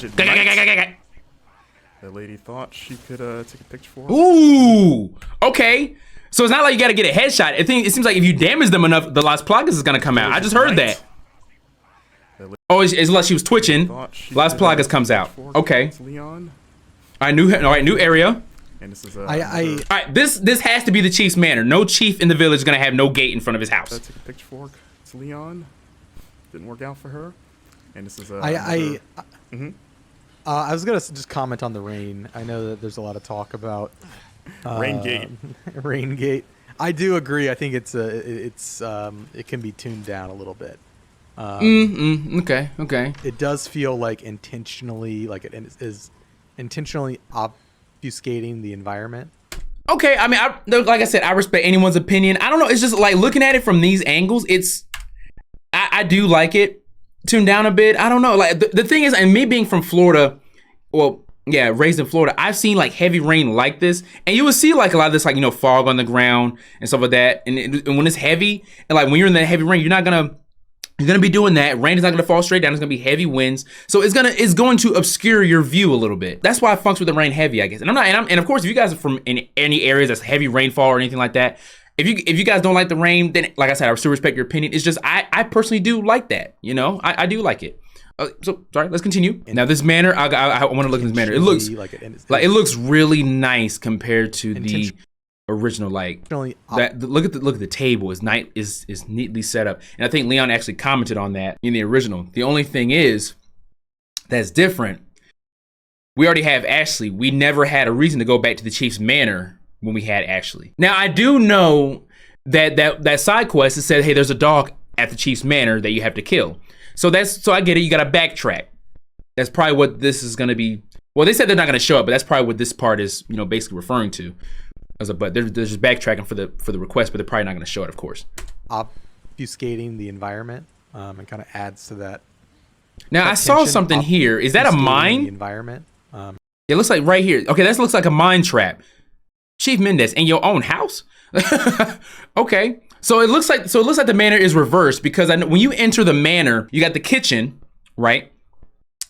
The lady thought she could take a picture for us. Ooh. Okay. So it's not like you got to get a headshot. It seems like if you damage them enough, the Las Plagas is gonna come out. I just heard that. Oh, it's like she was twitching. Thought she Las could, Plagas comes out. for us. Okay. It's Leon. All right, new area. And this is I All right, this has to be the chief's manor. No chief in the village is gonna have no gate in front of his house. take a picture for. It's Leon. Didn't work out for her. And this is I was gonna just comment on the rain. I know that there's a lot of talk about Rain Gate. Rain Gate. I do agree. I think it can be tuned down a little bit. Okay. It does feel like intentionally, like it is intentionally obfuscating the environment. Okay, I mean, like I said, I respect anyone's opinion. I don't know. It's just like looking at it from these angles. I do like it tuned down a bit. I don't know. Like the thing is, and me being from Florida, well, yeah, raised in Florida, I've seen like heavy rain like this, and you will see like a lot of this, like fog on the ground and stuff like that. And when it's heavy, and like when you're in that heavy rain, you're gonna be doing that. Rain is not gonna fall straight down. It's gonna be heavy winds, so it's going to obscure your view a little bit. That's why I funks with the rain heavy, I guess. And and of course, if you guys are from in any areas that's heavy rainfall or anything like that, if you guys don't like the rain, then like I said, I still respect your opinion. It's just I personally do like that. I do like it. So sorry, let's continue. Now this manor, I want to look at this manor. It looks like it looks really nice compared to the original. Like that. Look at the table is neatly set up, and I think Leon actually commented on that in the original. The only thing is that's different. We already have Ashley. We never had a reason to go back to the chief's manor when we had Ashley. Now I do know that side quest that said, hey, there's a dog at the chief's manor that you have to kill. So I get it. You got to backtrack. That's probably what this is going to be. Well, they said they're not going to show up, but that's probably what this part is, basically referring to. But they're just backtracking for the request, but they're probably not going to show it, of course. Obfuscating the environment, and kind of adds to that. Now I saw something here. Is that a mine? The environment. It looks like right here. Okay, that looks like a mine trap. Chief Mendez, in your own house? Okay. So it looks like the manor is reversed, because when you enter the manor, you got the kitchen, right?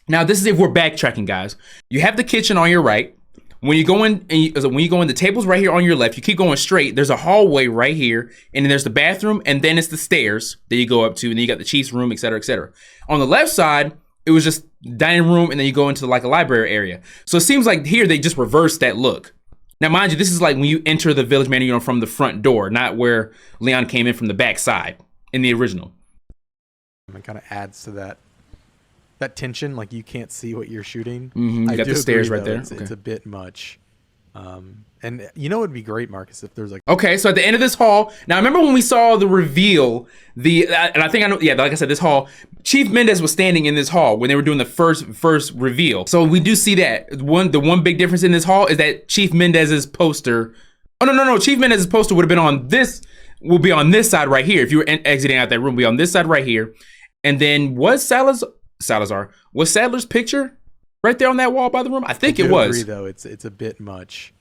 Now this is if we're backtracking, guys. You have the kitchen on your right. When you go in, when you go in, the table's right here on your left. You keep going straight. There's a hallway right here, and then there's the bathroom, and then it's the stairs that you go up to, and then you got the chief's room, etc., etc. On the left side, it was just dining room, and then you go into like a library area. So it seems like here they just reversed that look. Now, mind you, this is like when you enter the Village Manor, you know, from the front door, not where Leon came in from the back side in the original. It kind of adds to that tension, like you can't see what you're shooting. You got the stairs right there. It's a bit much. And you know, it'd be great, Marcus, if there's like. Okay, so at the end of this hall, now remember when we saw the reveal, and I think I know, yeah, like I said, this hall, Chief Mendez was standing in this hall when they were doing the first reveal. So we do see that the one big difference in this hall is that Chief Mendez's poster. Oh no, Chief Mendez's poster would have been on this. Will be on this side right here. If you were exiting out that room, be on this side right here. And then was Sadler's picture right there on that wall by the room? I think it was. Agree, though, it's a bit much.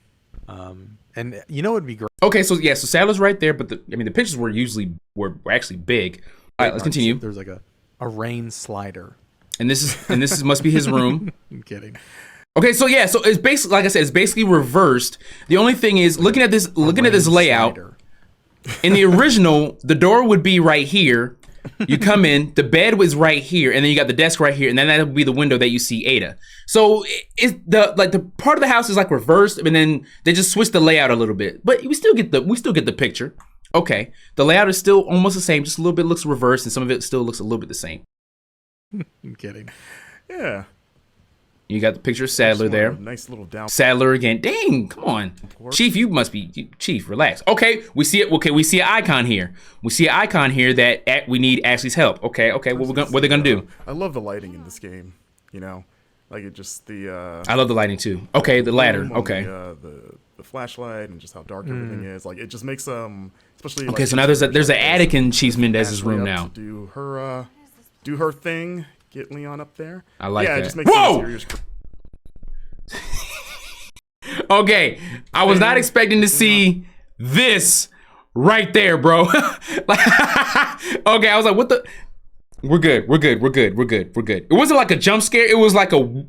And you know, it'd be great. Okay, so yeah, so Sadler's right there, but the pictures were actually big. All right, let's continue. There's like a rain slider. And this must be his room. I'm kidding. Okay, so yeah, so it's basically, like I said, it's basically reversed. The only thing is looking at this layout. Slider. In the original, the door would be right here. You come in, the bed was right here, and then you got the desk right here, and then that would be the window that you see Ada. So it's the part of the house is like reversed, and then they just switched the layout a little bit. But we still get the picture. Okay, the layout is still almost the same, just a little bit looks reversed, and some of it still looks a little bit the same. I'm kidding. Yeah. You got the picture of Sadler there. Nice little down. Sadler again. Dang, come on. Chief, you must be, Chief, relax. Okay, we see it. Okay, we see an icon here. We see an icon here that we need Ashley's help. Okay, what are they gonna do? I love the lighting in this game, you know? Like it just I love the lighting too. Okay, the ladder. Okay. The flashlight and just how dark everything is. Like it just makes especially okay, like, so now there's an attic in Chief Mendez's room now. Do her thing. Get Leon up there. I like that. It just makes Whoa! Okay, I was not expecting to see this right there, bro. Okay, I was like, what the? We're good. It wasn't like a jump scare. It was like a.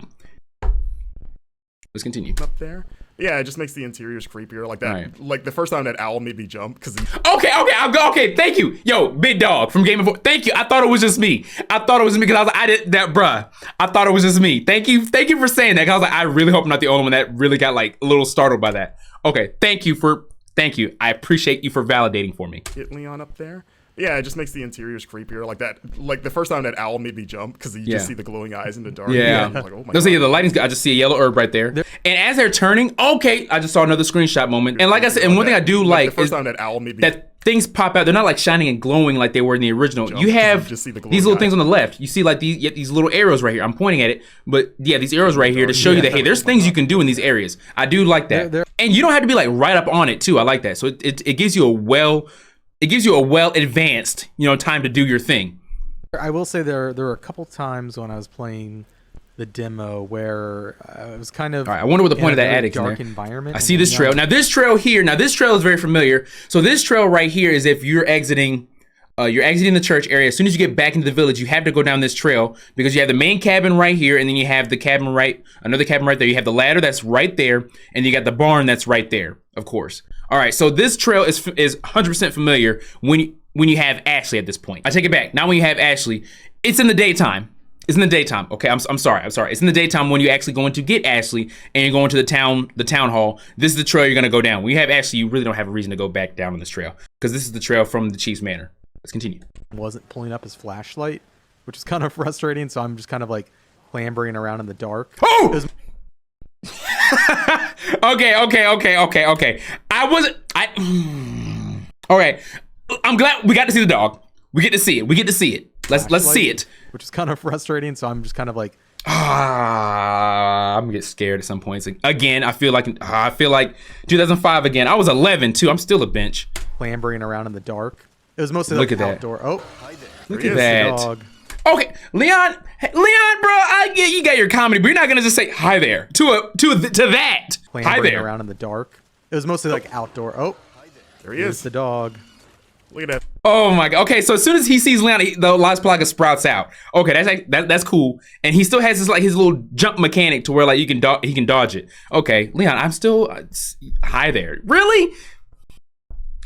Let's continue. Up there. Yeah, it just makes the interiors creepier like that. Right. Like the first time that owl made me jump because. Okay. Thank you, yo, Big Dog from Game of Thrones. Thank you. I thought it was just me. Because I did that, bruh. I thought it was just me. Thank you for saying that. Cause I was like, I really hope I'm not the only one that really got like a little startled by that. Okay, thank you. I appreciate you for validating for me. Get Leon up there. Yeah, it just makes the interiors creepier like that. Like the first time that owl made me jump because you just see the glowing eyes in the dark. Yeah. I'm like, oh my God. God. The lighting's good. I just see a yellow herb right there. And as they're turning, okay, I just saw another screenshot moment. And like I said, and one thing I do like the first is time that owl made me that things pop out. They're not like shining and glowing like they were in the original. You have just see the glowing these little eyes. things on the left. You see like these little arrows right here. I'm pointing at it, but yeah, these arrows right here to show you that hey, there's things you can do in these areas. I do like that, and you don't have to be like right up on it too. I like that. So it gives you a well advanced time to do your thing. I will say there were a couple times when I was playing the demo where I was kind of. All right, I wonder what the point of that very attic is. Dark environment. I see this trail. Now this trail here. Now this trail is very familiar. So this trail right here is if you're exiting. You're exiting the church area. As soon as you get back into the village, you have to go down this trail because you have the main cabin right here, and then you have the cabin another cabin right there. You have the ladder that's right there, and you got the barn that's right there, of course. All right, so this trail is 100% familiar when you have Ashley at this point. I take it back. Now when you have Ashley, it's in the daytime. It's in the daytime. Okay, I'm sorry. It's in the daytime when you actually going to get Ashley and you're going to the town hall. This is the trail you're gonna go down. When you have Ashley, you really don't have a reason to go back down on this trail because this is the trail from the Chief's Manor. Let's continue. Wasn't pulling up his flashlight, which is kind of frustrating. So I'm just kind of like clambering around in the dark. Oh! Okay. Okay. I'm glad we got to see the dog. We get to see it. Let's see it. Which is kind of frustrating. So I'm just kind of like. I'm gonna get scared at some points. Again, I feel like 2005 again. I was 11 too. I'm still a bench. Clambering around in the dark. It was mostly Look like at that. outdoor. Oh, Look at that. dog. Okay, Leon, bro, I get you got your comedy, but you're not gonna just say hi there to that. Hi Clambering there. around in the dark. It was mostly like outdoor. Oh, There he here's is. the dog. Look at that. Oh my god. Okay, so as soon as he sees Leon, the Las Plagas sprouts out. Okay, that's cool. And he still has his like his little jump mechanic to where like he can dodge it. Okay, Leon, I'm still hi there. Really?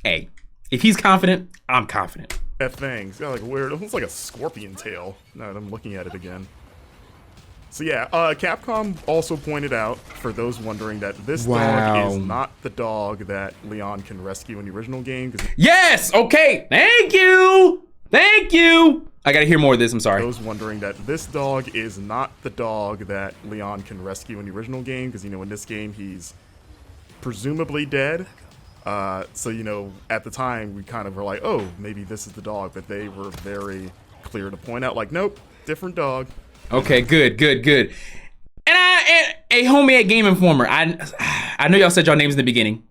Hey, if he's confident, I'm confident. That thing. It's got like a weird, almost like a scorpion tail. Now that I'm looking at it again. So yeah, Capcom also pointed out, for those wondering, that this dog is not the dog that Leon can rescue in the original game. Yes. Okay. Thank you. Thank you. I gotta hear more of this. I'm sorry. Those wondering that this dog is not the dog that Leon can rescue in the original game, because in this game he's presumably dead. So at the time we kind of were like, oh, maybe this is the dog, but they were very clear to point out, like, nope, different dog. Okay, good. And a homie at Game Informer. I know y'all said y'all names in the beginning.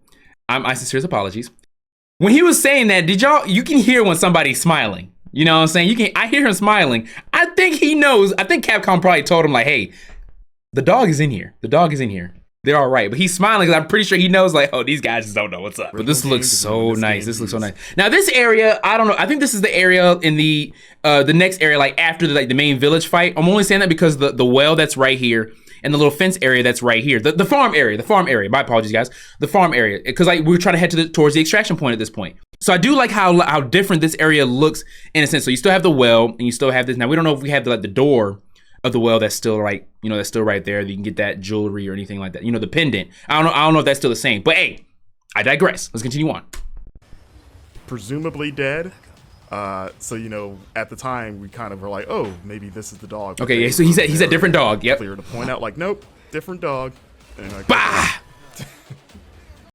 I sincerely apologies. When he was saying that, you can hear when somebody's smiling. You know what I'm saying? I hear him smiling. I think he knows. I think Capcom probably told him like, hey, the dog is in here. The dog is in here. They're all right, but he's smiling because I'm pretty sure he knows like, oh, these guys just don't know what's up. But this looks so nice. This looks so nice. Now this area, I don't know. I think this is the area in the next area, like after the main village fight. I'm only saying that because the well that's right here and the little fence area that's right here, the farm area. My apologies, guys. The farm area, because like we're trying to head towards the extraction point at this point. So I do like how different this area looks in a sense. So you still have the well and you still have this. Now we don't know if we have the door of the well that's still right, that's still right there. You can get that jewelry or anything like that. The pendant. I don't know if that's still the same. But hey, I digress. Let's continue on. Presumably dead. So at the time we kind of were like, oh, maybe this is the dog. Okay, yeah. So he's a different dog. Yep. Clear to point out, like, nope, different dog. And like, bah!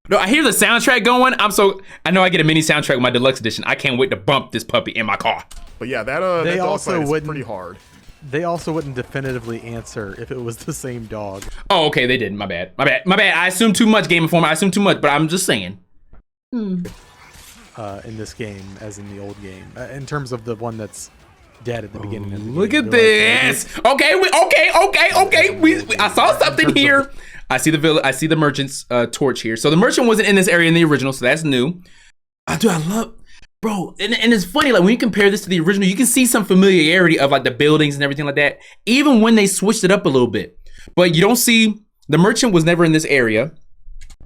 No, I hear the soundtrack going. I know I get a mini soundtrack with my deluxe edition. I can't wait to bump this puppy in my car. But yeah, that dog fight is pretty hard. They also wouldn't definitively answer if it was the same dog. Oh, okay, they didn't. My bad. I assumed too much, Game Informer. I assumed too much, but I'm just saying. In this game, as in the old game, in terms of the one that's dead at the beginning of the game. Look at this. Okay. I saw something here. I see the merchant's torch here. So the merchant wasn't in this area in the original, so that's new. Dude, I love. Bro, and it's funny, like when you compare this to the original, you can see some familiarity of like the buildings and everything like that, even when they switched it up a little bit. But you don't see, the merchant was never in this area,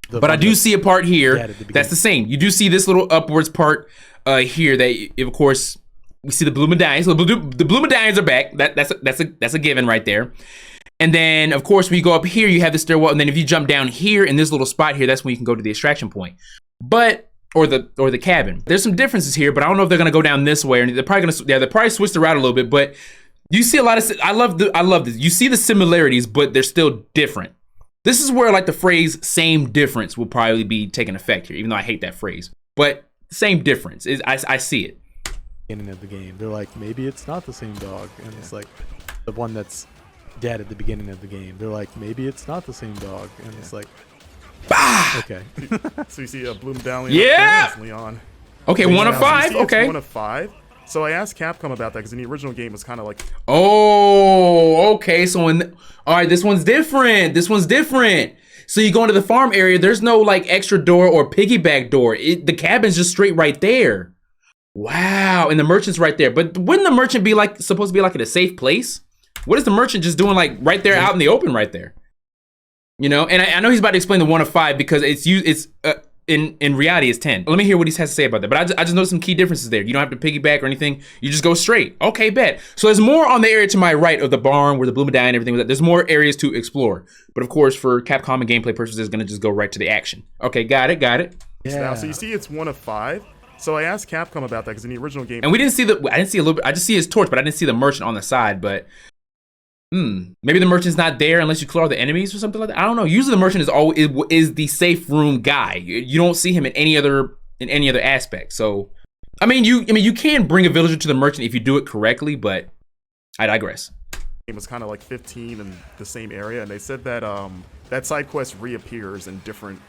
but I do see a part here that's the same. You do see this little upwards part here that, of course, we see the blue medallions. So the blue medallions are back. That's a given right there. And then, of course, when you go up here, you have the stairwell, and then if you jump down here in this little spot here, that's when you can go to the extraction point. Or the cabin. There's some differences here, but I don't know if they're gonna go down this way or they're probably switch the route a little bit. But you see a lot of. I love this. You see the similarities, but they're still different. This is where like the phrase "same difference" will probably be taking effect here, even though I hate that phrase. But same difference is I see it. Beginning of the game, they're like, maybe it's not the same dog, and it's like the one that's dead at the beginning of the game. They're like, maybe it's not the same dog, and it's like. Bah! Okay. So you see a blue medallion. Yeah. Leon. Okay, Leon. 1 of 5. Okay. 1 of 5. So I asked Capcom about that because in the original game it was kind of like. Oh, okay. So all right, this one's different. So you go into the farm area. There's no like extra door or piggyback door. The cabin's just straight right there. Wow, and the merchant's right there. But wouldn't the merchant be like supposed to be like in a safe place? What is the merchant just doing like right there out in the open right there? And I know he's about to explain the 1 of 5 because in reality it's 10. Let me hear what he has to say about that. But I just noticed some key differences there. You don't have to piggyback or anything. You just go straight. Okay, bet. So there's more on the area to my right of the barn where the blue medallion and everything was at. There's more areas to explore. But of course, for Capcom and gameplay purposes, it's going to just go right to the action. Okay, got it. Yeah. So you see it's 1 of 5. So I asked Capcom about that because in the original game. And we didn't see I didn't see a little bit. I just see his torch, but I didn't see the merchant on the side. But maybe the merchant's not there unless you clear all the enemies or something like that. I don't know. Usually the merchant is the safe room guy. You don't see him in any other aspect. So, I mean you can bring a villager to the merchant if you do it correctly, but I digress. It was kind of like 15 in the same area, and they said that that side quest reappears in different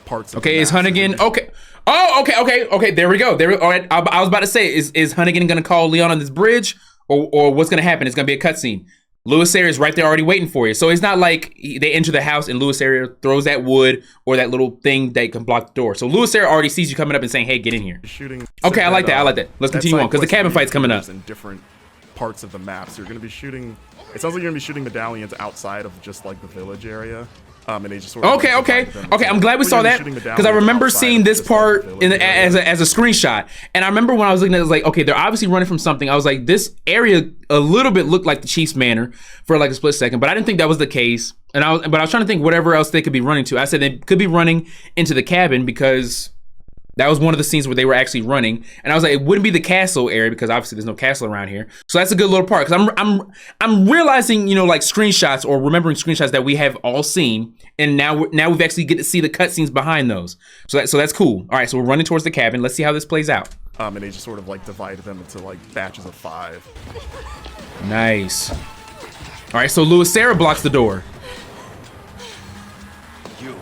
parts. Okay, is Hunnigan okay? Oh, okay. There we go. All right. I was about to say, is Hunnigan gonna call Leon on this bridge, or what's gonna happen? It's gonna be a cutscene. Lewis area is right there already waiting for you. So it's not like they enter the house and Lewis area throws that wood or that little thing that can block the door. So Lewis area already sees you coming up and saying, hey, get in here. Shooting. Okay, I like that. I like that. Let's continue on because the cabin fight's coming up. In different parts of the map, so you're going to be shooting. It sounds like you're going to be shooting medallions outside of just like the village area. And they just sort of Okay. I'm glad we saw that because I remember seeing this part as a screenshot, and I remember when I was looking at it, I was like, okay, they're obviously running from something. I was like, this area a little bit looked like the Chiefs Manor for like a split second, but I didn't think that was the case. And I was trying to think whatever else they could be running to. I said they could be running into the cabin because that was one of the scenes where they were actually running, and I was like, it wouldn't be the castle area because obviously there's no castle around here. So that's a good little part because I'm realizing, you know, like screenshots or remembering screenshots that we have all seen, and now we've actually get to see the cutscenes behind those. So that's cool. All right, so we're running towards the cabin. Let's see how this plays out. And they just sort of like divided them into like batches of 5. Nice. All right, so Lewis Sarah blocks the door. You.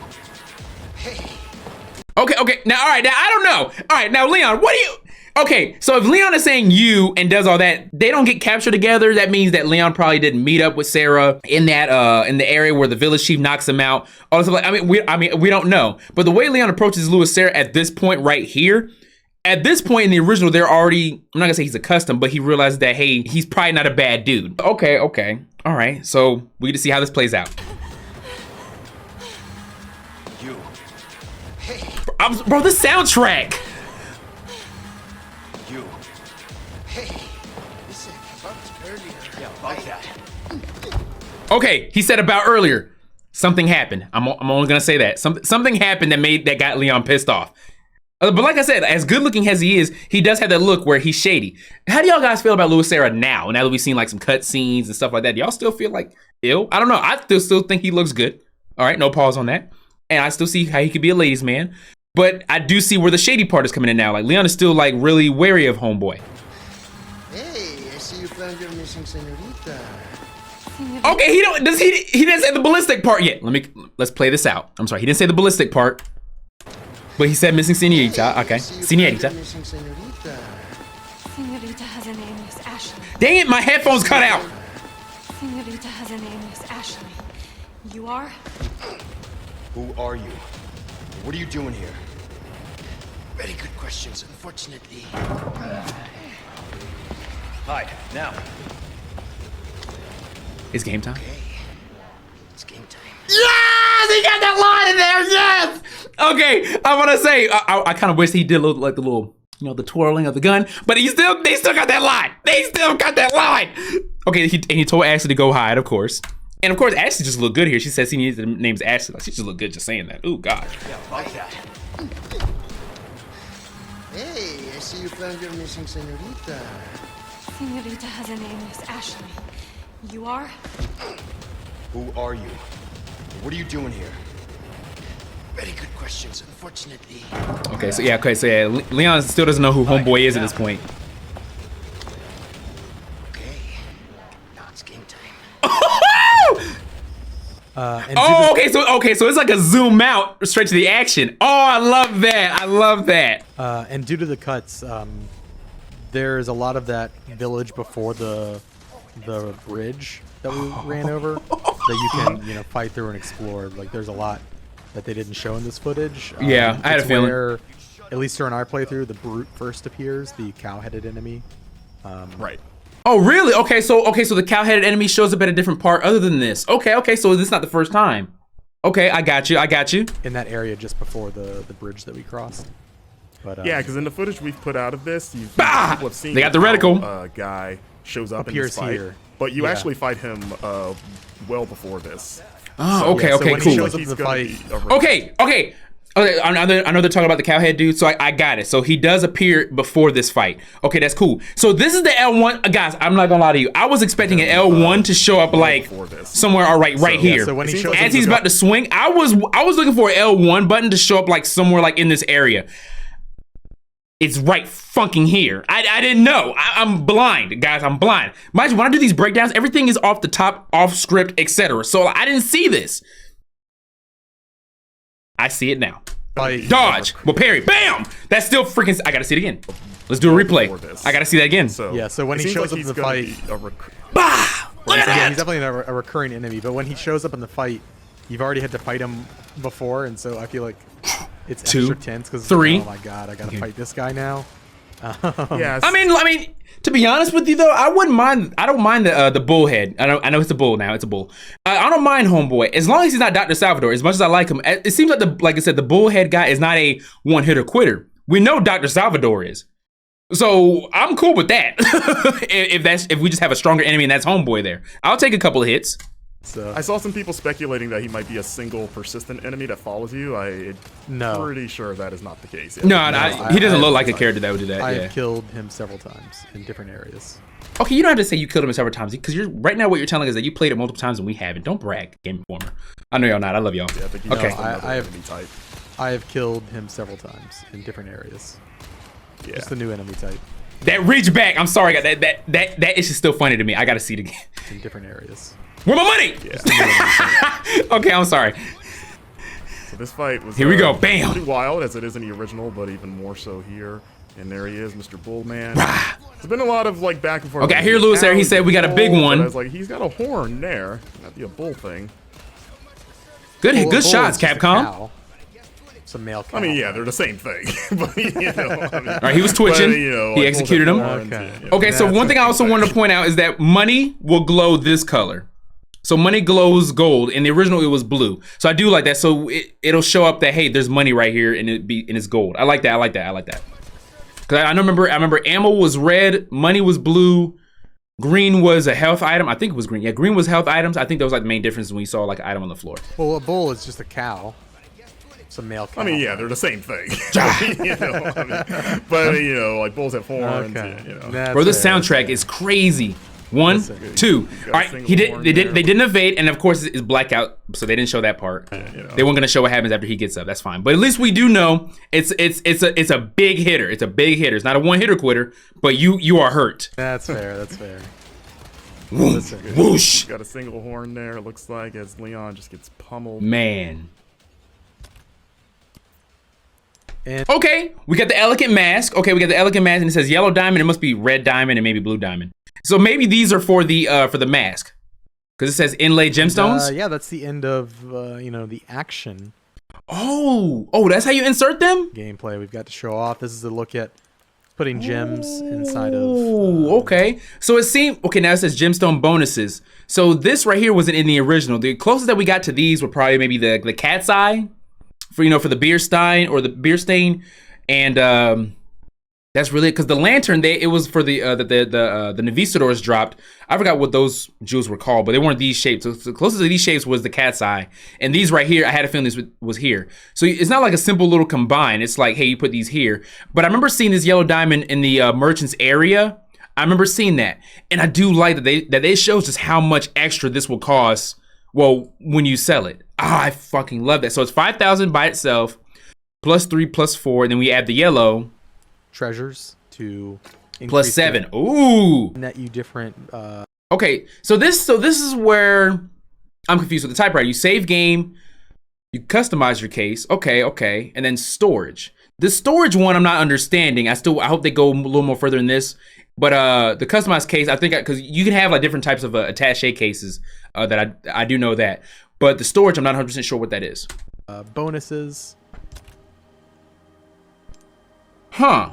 Okay. Now, all right. Now, I don't know. All right. Now, Leon, what do you... Okay, so if Leon is saying you and does all that, they don't get captured together. That means that Leon probably didn't meet up with Sarah in that in the area where the village chief knocks him out. All this stuff. We don't know. But the way Leon approaches Lewis Sarah at this point right here, at this point in the original, they're already, I'm not gonna say he's accustomed, but he realizes that, hey, he's probably not a bad dude. Okay. All right. So we get to see how this plays out. You. Bro, the soundtrack. You. Listen, about earlier. Yeah, about that. Okay, he said about earlier. Something happened. I'm only gonna say that. Something happened that got Leon pissed off. But like I said, as good looking as he is, he does have that look where he's shady. How do y'all guys feel about Lewis Sarah now? Now that we've seen like some cut scenes and stuff like that, do y'all still feel like ill? I don't know. I still think he looks good. All right, no pause on that. And I still see how he could be a ladies' man. But I do see where the shady part is coming in now. Like Leon is still like really wary of homeboy. Hey, I see you found your missing senorita. Okay, he didn't say the ballistic part yet. Let's play this out. I'm sorry, he didn't say the ballistic part. But he said missing senorita. Okay, senorita. Missing senorita. Senorita has a name, Miss Ashley. Dang it, my headphones cut out. Senorita has a name, Miss Ashley. You are? Who are you? What are you doing here? Very good questions, unfortunately. Hide, now. It's game time. It's game time. Yes, he got that line in there. Yes. Okay, I want to say I kind of wish he did look like the little, you know, the twirling of the gun, but they still got that line. They still got that line. Okay, he told Ashley to go hide, of course. And of course, Ashley just looked good here. She says he needs the name's Ashley. Like, she just looked good just saying that. Oh God. Yeah, about that. Hey, I see you found your missing senorita. Senorita has a name, Miss Ashley. You are? Who are you? What are you doing here? Very good questions, unfortunately. Okay, so yeah, Leon still doesn't know who homeboy is at this point. Okay, now it's game time. Okay, so it's like a zoom out straight to the action. Oh, I love that. And due to the cuts, there's a lot of that village before the bridge that we ran over that you can fight through and explore. Like there's a lot that they didn't show in this footage. Yeah, I had a feeling. Where, at least during our playthrough, the brute first appears, the cow-headed enemy. Right. Oh, really? Okay, so the cow-headed enemy shows up at a different part other than this. Okay, so this is not the first time. Okay, I got you. In that area just before the bridge that we crossed. But Yeah, because in the footage we've put out of this, people have seen They got the how reticle. a guy shows up in Appears this fight, here. but you Yeah. actually fight him well before this. Oh, okay, yeah, so okay, when he cool. shows up He's in the gonna fight- be a recruit. Okay. I know they're talking about the cowhead dude, so I got it. So he does appear before this fight. Okay, that's cool. So this is the L1. Guys, I'm not gonna lie to you. I was expecting an L1 to show up like before this. somewhere right here. so when he It seems shows like up As he's about to swing, I was looking for an L1 button to show up like somewhere like in this area. It's right funking here. I didn't know. I'm blind, guys. I'm blind. Mind you, when I do these breakdowns, everything is off the top, off script, etc. So I didn't see this. I see it now. fight. Dodge. Well, parry. Bam! That's still freaking... I gotta see it again. Let's do a replay. Before this. I gotta see that again. So Yeah, so when it he seems shows like up he's to the gonna fight- be a recruit. Bah! Look at Yeah, that! he's definitely a recurring enemy, but when he shows up in the fight, you've already had to fight him before, and so I feel like it's Two, extra tense because three. oh my god, I gotta fight this guy now. Yeah, I mean, to be honest with you though, I wouldn't mind. I don't mind the bullhead. I know it's a bull now. It's a bull. I don't mind Homeboy as long as he's not Dr. Salvador. As much as I like him, it seems like I said, the bullhead guy is not a one hitter quitter. We know Dr. Salvador is, so I'm cool with that. if we just have a stronger enemy and that's Homeboy there, I'll take a couple of hits. So I saw some people speculating that he might be a single persistent enemy that follows you. I'm No. pretty sure that is not the case. No, I- he doesn't I- look like a character that would do that. I Yeah. have killed him several times in different areas. Okay, you don't have to say you killed him several times because you're right now. What you're telling us is that you played it multiple times and we haven't. Don't brag, Game Informer. I know y'all not. I love y'all. Yeah, I think he Okay. knows another I have- enemy type. I have killed him several times in different areas. Yeah. Just a new enemy type That reach back. I'm sorry, that is just still funny to me. I gotta see it again. in different areas. Where my money? Okay, I'm sorry. So this fight was Here we go. Bam. pretty wild as it is in the original, but even more so here. And there he is, Mr. Bullman. There's been a lot of like back and forth. Okay, I hear Lewis there. He said we got a big Bull, one. but I was like, he's got a horn there. That'd be a bull thing. Good, Bull- good bull shots, is just a Capcom. cow. It's a male cow. I mean, yeah, they're the same thing. But, you know, I mean, All right, he was twitching. but, you know, He like, executed bulls him. have horns, Okay. you know. Okay, so That's one thing I also wanted to point out is that money will glow this color. So money glows gold. In the original, it was blue. So I do like that. So it'll show up that hey, there's money right here, and it's gold. I like that. I like that. I like that. Cause I remember ammo was red, money was blue, green was a health item. I think it was green. Yeah, green was health items. I think that was like the main difference when we saw like an item on the floor. Well, a bull is just a cow. It's a male cow. I mean, yeah, they're the same thing. You know, I mean, but you know, like bulls have horns. Okay. You know. That's Bro, this fair. soundtrack is crazy. One, Listen. two. got All a right, single he did. horn They there. didn't evade, and of course it's blackout, so they didn't show that part. You know. They weren't gonna show what happens after he gets up. That's fine. But at least we do know it's a big hitter. It's a big hitter. It's not a one hitter quitter, but you are hurt. That's fair. That's fair. Whoosh. Listen. Whoosh. Got a single horn there. It looks like as Leon just gets pummeled. Man. And Okay, we got the elegant mask. Okay, we got the elegant mask, and it says yellow diamond. It must be red diamond and maybe blue diamond. So maybe these are for the mask, because it says inlaid gemstones. yeah, that's the end of the action Oh, that's how you insert them. gameplay we've got to show off. This is a look at putting gems inside of. Oh, okay. So it seemed okay. Now it says gemstone bonuses. So this right here wasn't in the original. The closest that we got to these were probably maybe the cat's eye, for the beer stein or the beer stain, and that's really because the lantern it was for the Navistadors dropped. I forgot what those jewels were called, but they weren't these shapes. So the closest to these shapes was the cat's eye, and these right here, I had a feeling this was here. So it's not like a simple little combine. It's like, hey, you put these here. But I remember seeing this yellow diamond in the merchant's area. I remember seeing that, and I do like that they shows just how much extra this will cost. Well, when you sell it, I fucking love that. So it's 5,000 by itself, plus 3, plus 4, and then we add the yellow. Treasures to Plus increase 7. Ooh. the net you different. Okay. So this is where I'm confused with the typewriter. You save game, you customize your case. Okay. And then storage. The storage one I'm not understanding. I hope they go a little more further in this. But the customized case, I think, because you can have like different types of attaché cases that I do know that. But the storage, I'm not 100% sure what that is. Bonuses. Huh.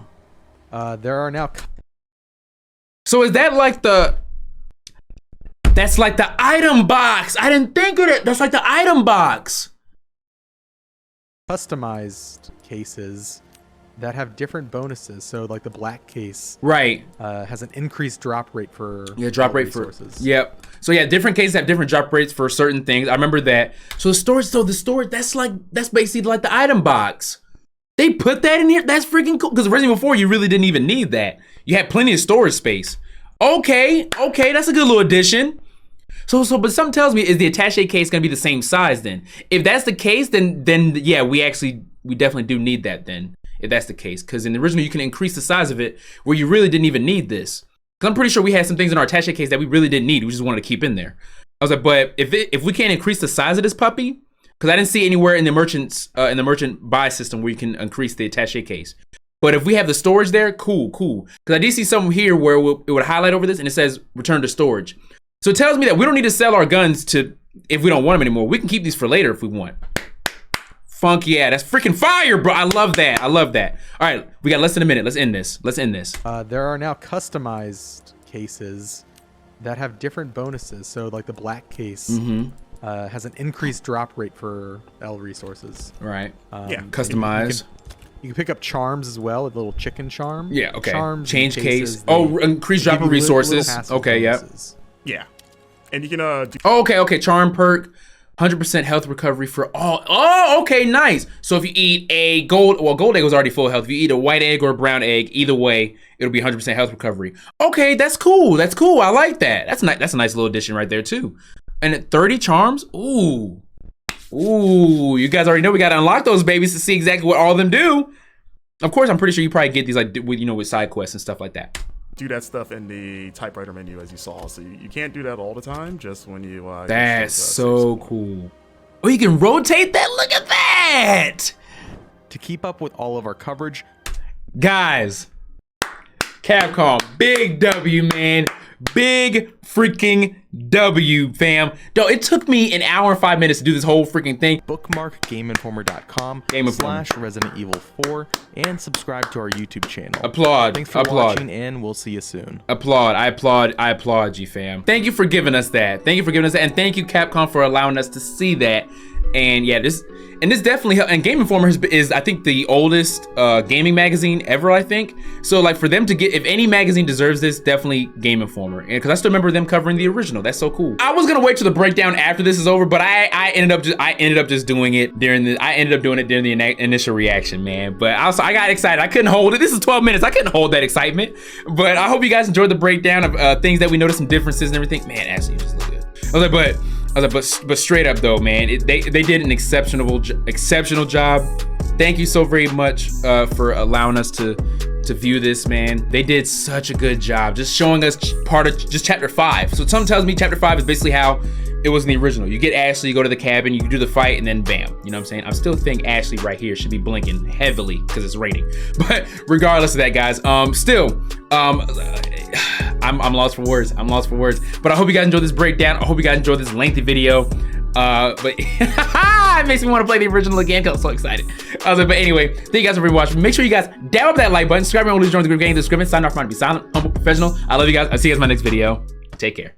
There are now. So is that like that's like the item box? I didn't think of it. That's like the item box. Customized cases that have different bonuses. So like the black case Right. has an increased drop rate for Drop rate resources. for yep. So yeah, different cases have different drop rates for certain things. I remember that. So the storage that's basically like the item box. They put that in here. That's freaking cool. Because Resident Evil 4, you really didn't even need that. You had plenty of storage space. Okay, that's a good little addition. So, but something tells me, is the attaché case gonna be the same size then? If that's the case, then yeah, we definitely do need that then. If that's the case, because in the original you can increase the size of it where you really didn't even need this. Because I'm pretty sure we had some things in our attaché case that we really didn't need. We just wanted to keep in there. I was like, but if we can't increase the size of this puppy, because I didn't see anywhere in the merchant buy system where you can increase the attaché case. But if we have the storage there, cool. Because I did see something here where it would highlight over this and it says return to storage. So it tells me that we don't need to sell our guns if we don't want them anymore. We can keep these for later if we want. Funk, yeah, that's freaking fire, bro. I love that. All right, we got less than a minute. Let's end this. There are now customized cases that have different bonuses. So like the black case has an increased drop rate for L resources. Right. Yeah. Customize. You can pick up charms as well, a little chicken charm. Yeah, okay. Charms Change and case. cases, Oh, increase drop give of you little resources. hassle Okay, yep. bonuses. Yeah. And you can do Oh, okay. Charm perk. 100% health recovery for all. Oh, okay, nice. So if you eat a gold egg was already full health. If you eat a white egg or a brown egg, either way, it'll be 100% health recovery. Okay, that's cool. I like that. That's a nice little addition right there too. And at 30 charms, ooh, you guys already know we gotta unlock those babies to see exactly what all of them do. Of course, I'm pretty sure you probably get these like with side quests and stuff like that. do that stuff in the typewriter menu as you saw. So you can't do that all the time, just when you that's so cool. Oh, you can rotate that? Look at that! To keep up with all of our coverage, guys, Capcom, big W, man. Big freaking W, fam. Though it took me an hour and 5 minutes to do this whole freaking thing. bookmark GameInformer.com /Resident Evil 4 and subscribe to our YouTube channel. Applaud. Thanks for watching, and we'll see you soon. Applaud. I applaud you, fam. Thank you for giving us that. And thank you, Capcom, for allowing us to see that. And yeah, this definitely helped. And Game Informer is I think the oldest gaming magazine ever, I think. So like for them to get, if any magazine deserves this, definitely Game Informer. And because I still remember them covering the original. That's so cool. I was gonna wait till the breakdown after this is over, but I ended up just doing it during the initial reaction, man. But I got excited. I couldn't hold it. This is 12 minutes. I couldn't hold that excitement. But I hope you guys enjoyed the breakdown of things that we noticed, some differences and everything. Man, Ashley, you just look good. I was like, but straight up though, man, they did an exceptional job. Thank you so very much for allowing us to view this, man. They did such a good job just showing us part of just chapter 5. So something tells me chapter 5 is basically how it was in the original. You get Ashley, you go to the cabin, you do the fight, and then bam. You know what I'm saying? I still think Ashley right here should be blinking heavily because it's raining. But regardless of that, guys, I'm lost for words. But I hope you guys enjoyed this breakdown. I hope you guys enjoyed this lengthy video. But it makes me want to play the original again because I'm so excited. But anyway, thank you guys for watching. Make sure you guys download that like button, subscribe, and join the group game. The description. Sign off, trying to be silent, humble, professional. I love you guys. I'll see you guys in my next video. Take care.